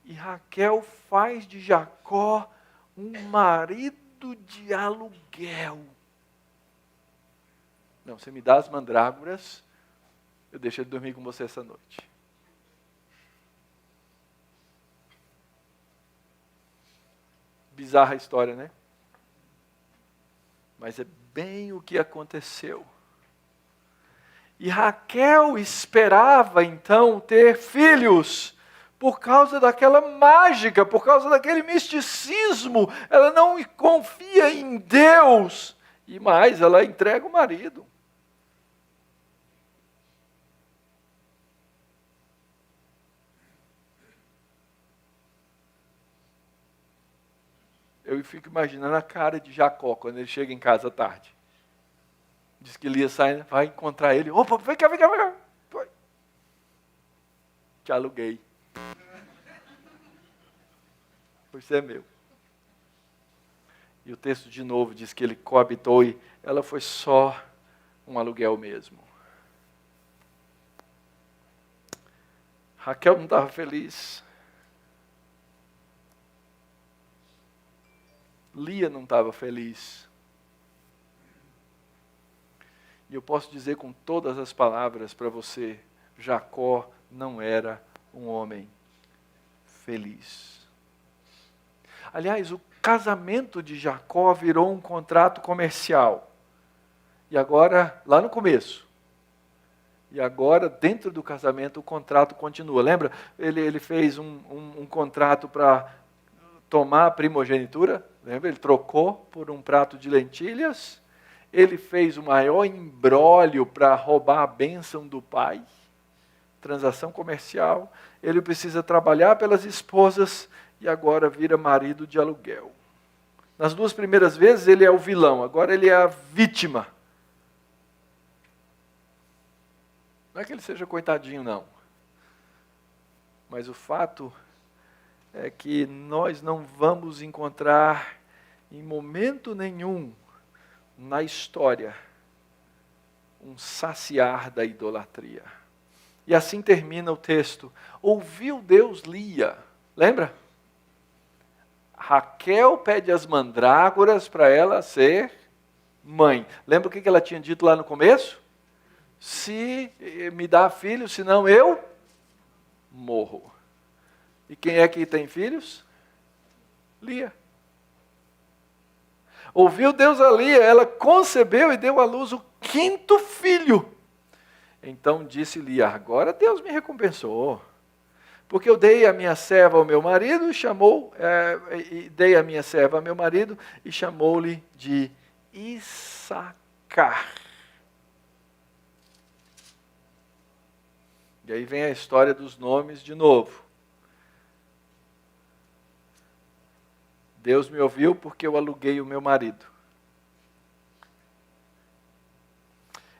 S1: E Raquel faz de Jacó um marido de aluguel. Não, você me dá as mandrágoras, eu deixo ele dormir com você essa noite. Bizarra a história, né? Mas é bem o que aconteceu. E Raquel esperava então ter filhos por causa daquela mágica, por causa daquele misticismo. Ela não confia em Deus. E mais, ela entrega o marido. Eu fico imaginando a cara de Jacó quando ele chega em casa à tarde. Diz que Lia sai, vai encontrar ele. Opa, vem cá, vem cá, vem cá. Foi. Te aluguei. Você é meu. E o texto de novo diz que ele coabitou e ela foi só um aluguel mesmo. Raquel não estava feliz. Lia não estava feliz. E eu posso dizer com todas as palavras para você, Jacó não era um homem feliz. Aliás, o casamento de Jacó virou um contrato comercial. E agora, lá no começo, e agora dentro do casamento o contrato continua. Lembra? Ele fez um contrato para tomar a primogenitura. Lembra? Ele trocou por um prato de lentilhas. Ele fez o maior imbróglio para roubar a bênção do pai. Transação comercial. Ele precisa trabalhar pelas esposas e agora vira marido de aluguel. Nas duas primeiras vezes ele é o vilão, agora ele é a vítima. Não é que ele seja coitadinho, não. Mas o fato é que nós não vamos encontrar em momento nenhum na história um saciar da idolatria. E assim termina o texto. Ouviu Deus Lia. Lembra? Raquel pede as mandrágoras para ela ser mãe. Lembra o que ela tinha dito lá no começo? Se me dá filho, senão eu morro. E quem é que tem filhos? Lia. Ouviu Deus a Lia, ela concebeu e deu à luz o 5º filho. Então disse Lia, agora Deus me recompensou. Porque eu dei a minha serva ao meu marido dei a minha serva ao meu marido e chamou-lhe de Issacar. E aí vem a história dos nomes de novo. Deus me ouviu porque eu aluguei o meu marido.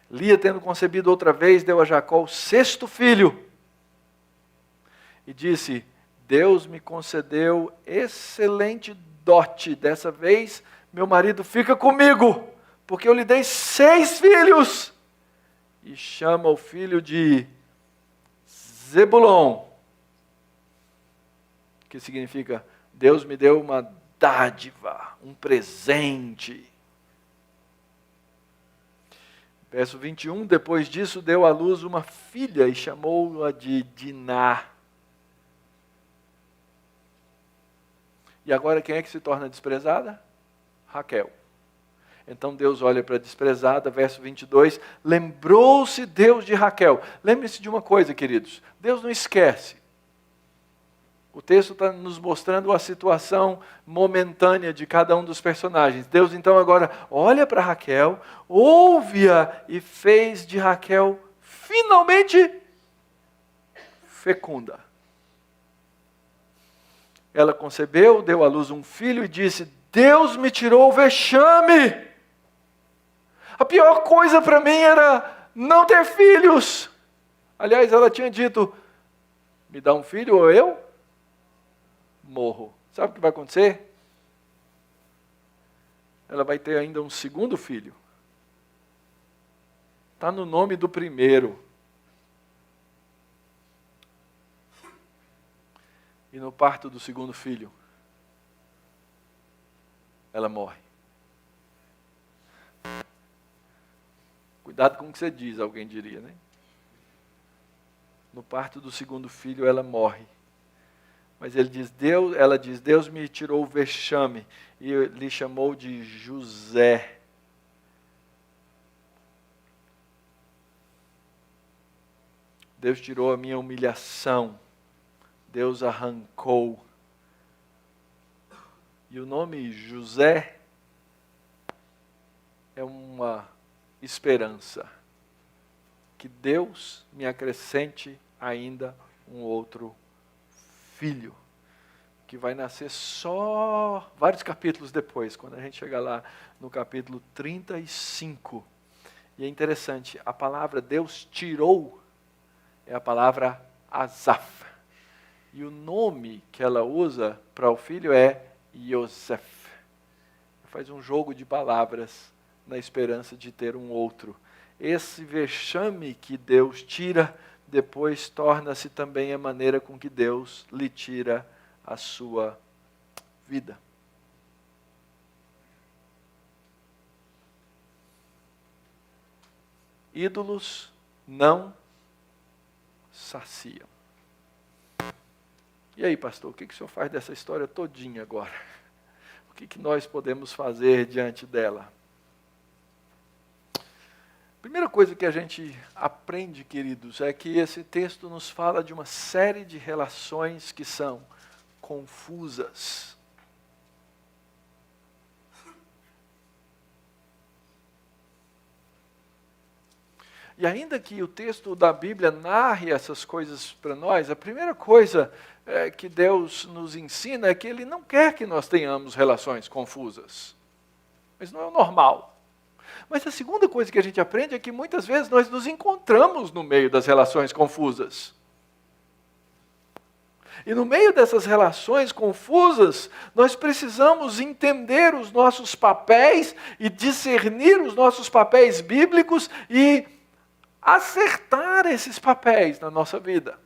S1: Lia, tendo concebido outra vez, deu a Jacó o 6º filho. E disse, Deus me concedeu excelente dote. Dessa vez, meu marido fica comigo, porque eu lhe dei 6 filhos. E chama o filho de Zebulon, que significa, Deus me deu uma dádiva, um presente. Verso 21, depois disso deu à luz uma filha e chamou-a de Diná. E agora quem é que se torna desprezada? Raquel. Então Deus olha para a desprezada, verso 22, lembrou-se Deus de Raquel. Lembre-se de uma coisa, queridos, Deus não esquece. O texto está nos mostrando a situação momentânea de cada um dos personagens. Deus então agora olha para Raquel, ouve-a e fez de Raquel finalmente fecunda. Ela concebeu, deu à luz um filho e disse: Deus me tirou o vexame. A pior coisa para mim era não ter filhos. Aliás, ela tinha dito: me dá um filho ou eu morro. Sabe o que vai acontecer? Ela vai ter ainda um segundo filho. Está no nome do primeiro. E no parto do segundo filho, ela morre. Cuidado com o que você diz, alguém diria, né? No parto do segundo filho, ela morre. Mas ela diz, Deus me tirou o vexame e lhe chamou de José. Deus tirou a minha humilhação. Deus arrancou. E o nome José é uma esperança. Que Deus me acrescente ainda um outro filho. Que vai nascer só vários capítulos depois, quando a gente chegar lá no capítulo 35. E é interessante, a palavra Deus tirou é a palavra Asaf. E o nome que ela usa para o filho é Yosef. Faz um jogo de palavras na esperança de ter um outro. Esse vexame que Deus tira, depois torna-se também a maneira com que Deus lhe tira a sua vida. Ídolos não saciam. E aí, pastor, o que o senhor faz dessa história todinha agora? O que nós podemos fazer diante dela? Primeira coisa que a gente aprende, queridos, é que esse texto nos fala de uma série de relações que são confusas. E ainda que o texto da Bíblia narre essas coisas para nós, a primeira coisa que Deus nos ensina é que Ele não quer que nós tenhamos relações confusas. Mas não é o normal. Mas a segunda coisa que a gente aprende é que muitas vezes nós nos encontramos no meio das relações confusas. E no meio dessas relações confusas, nós precisamos entender os nossos papéis e discernir os nossos papéis bíblicos e acertar esses papéis na nossa vida.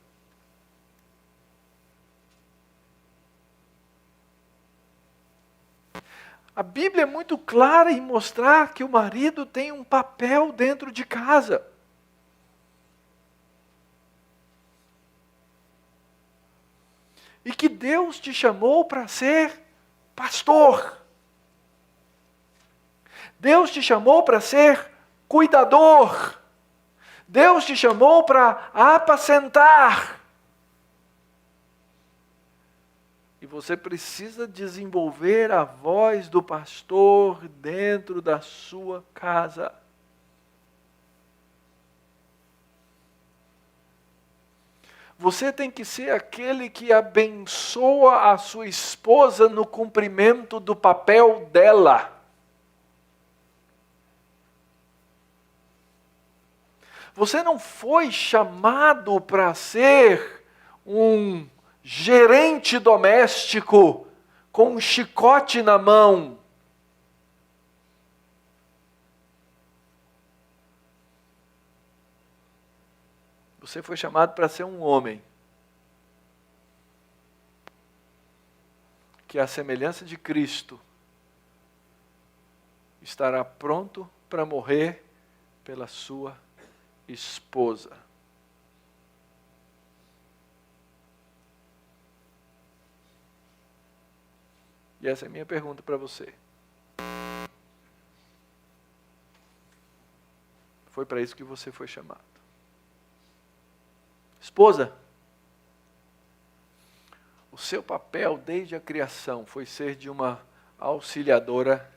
S1: A Bíblia é muito clara em mostrar que o marido tem um papel dentro de casa. E que Deus te chamou para ser pastor. Deus te chamou para ser cuidador. Deus te chamou para apacentar. E você precisa desenvolver a voz do pastor dentro da sua casa. Você tem que ser aquele que abençoa a sua esposa no cumprimento do papel dela. Você não foi chamado para ser um gerente doméstico com um chicote na mão. Você foi chamado para ser um homem que, à semelhança de Cristo, estará pronto para morrer pela sua esposa. E essa é a minha pergunta para você. Foi para isso que você foi chamado. Esposa, o seu papel desde a criação foi ser de uma auxiliadora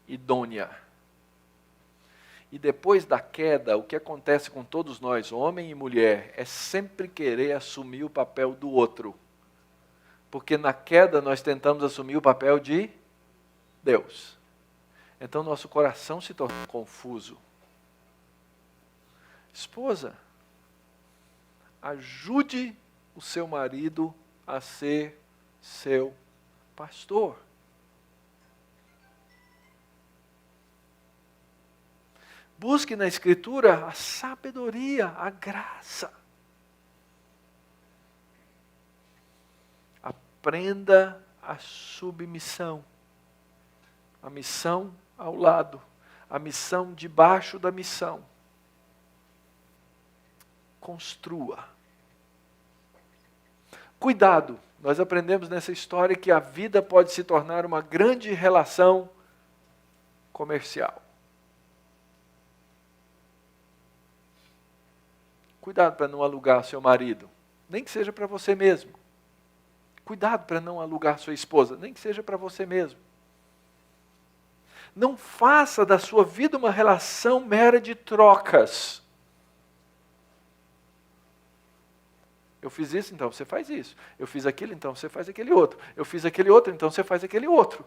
S1: idônea. E depois da queda, o que acontece com todos nós, homem e mulher, é sempre querer assumir o papel do outro. Porque na queda nós tentamos assumir o papel de Deus. Então nosso coração se torna confuso. Esposa, ajude o seu marido a ser seu pastor. Busque na Escritura a sabedoria, a graça. Aprenda a submissão. A missão ao lado. A missão debaixo da missão. Construa. Cuidado, nós aprendemos nessa história que a vida pode se tornar uma grande relação comercial. Cuidado para não alugar seu marido, nem que seja para você mesmo. Cuidado para não alugar sua esposa, nem que seja para você mesmo. Não faça da sua vida uma relação mera de trocas. Eu fiz isso, então você faz isso. Eu fiz aquilo, então você faz aquele outro. Eu fiz aquele outro, então você faz aquele outro.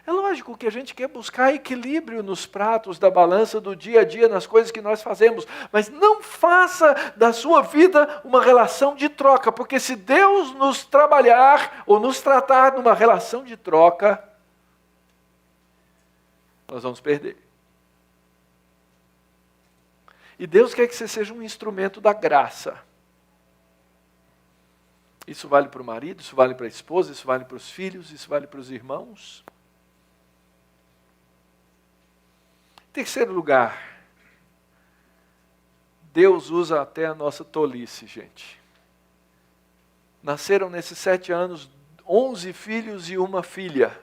S1: É lógico que a gente quer buscar equilíbrio nos pratos da balança do dia a dia, nas coisas que nós fazemos. Mas não faça da sua vida uma relação de troca. Porque se Deus nos trabalhar ou nos tratar numa relação de troca, nós vamos perder. E Deus quer que você seja um instrumento da graça. Isso vale para o marido, isso vale para a esposa, isso vale para os filhos, isso vale para os irmãos. Em terceiro lugar, Deus usa até a nossa tolice, gente. Nasceram nesses 7 anos 11 filhos e uma filha.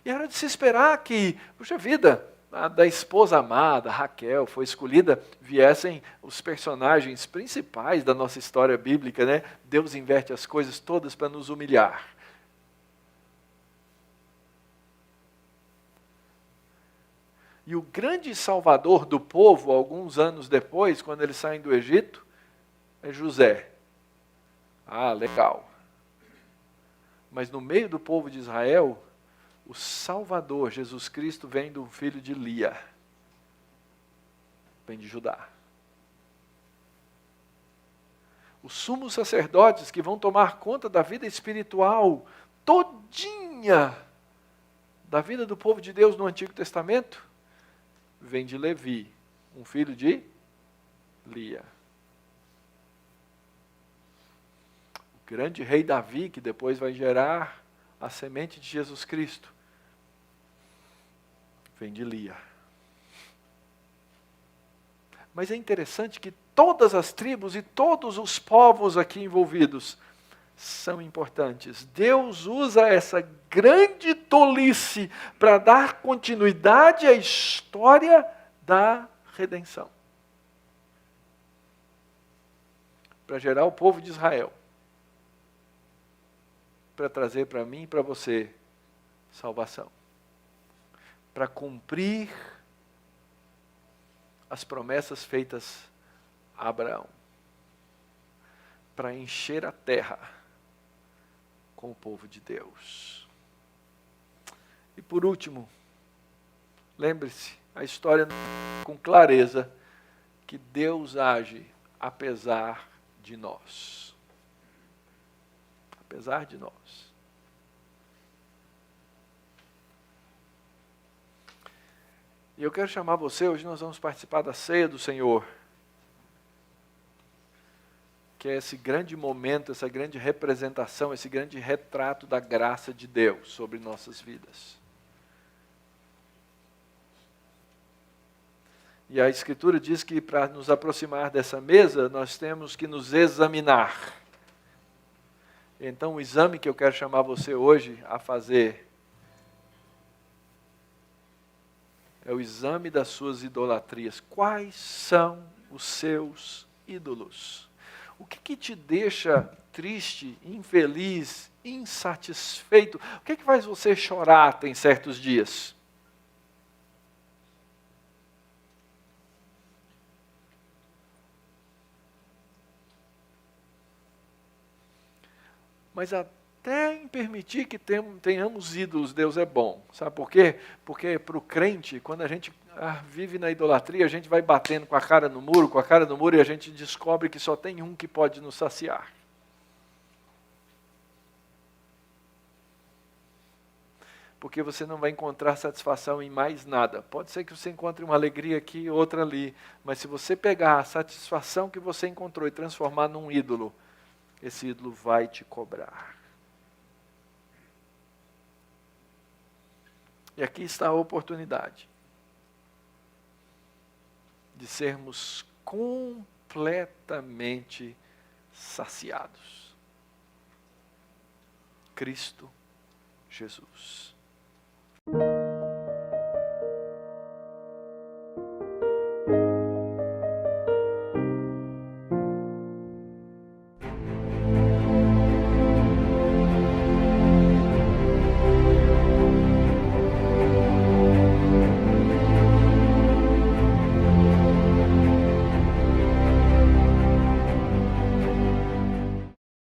S1: E era de se esperar que, puxa vida, da esposa amada, Raquel, foi escolhida, viessem os personagens principais da nossa história bíblica, né? Deus inverte as coisas todas para nos humilhar. E o grande salvador do povo, alguns anos depois, quando eles saem do Egito, é José. Ah, legal. Mas no meio do povo de Israel, o Salvador, Jesus Cristo, vem do filho de Lia. Vem de Judá. Os sumos sacerdotes que vão tomar conta da vida espiritual todinha da vida do povo de Deus no Antigo Testamento, vem de Levi, um filho de Lia. O grande rei Davi, que depois vai gerar a semente de Jesus Cristo, vem de Lia. Mas é interessante que todas as tribos e todos os povos aqui envolvidos são importantes. Deus usa essa grande tolice para dar continuidade à história da redenção. Para gerar o povo de Israel. Para trazer para mim e para você salvação. Para cumprir as promessas feitas a Abraão. Para encher a terra com o povo de Deus. E por último, lembre-se, a história com clareza que Deus age apesar de nós. Apesar de nós. E eu quero chamar você, hoje nós vamos participar da ceia do Senhor, que é esse grande momento, essa grande representação, esse grande retrato da graça de Deus sobre nossas vidas. E a Escritura diz que para nos aproximar dessa mesa, nós temos que nos examinar. Então, o exame que eu quero chamar você hoje a fazer é o exame das suas idolatrias. Quais são os seus ídolos? O que te deixa triste, infeliz, insatisfeito? O que faz você chorar tem certos dias? Mas até em permitir que tenhamos ídolos, Deus é bom. Sabe por quê? Porque para o crente, quando a gente vive na idolatria, a gente vai batendo com a cara no muro, e a gente descobre que só tem um que pode nos saciar. Porque você não vai encontrar satisfação em mais nada. Pode ser que você encontre uma alegria aqui, outra ali, mas se você pegar a satisfação que você encontrou e transformar num ídolo, esse ídolo vai te cobrar. E aqui está a oportunidade de sermos completamente saciados. Cristo Jesus.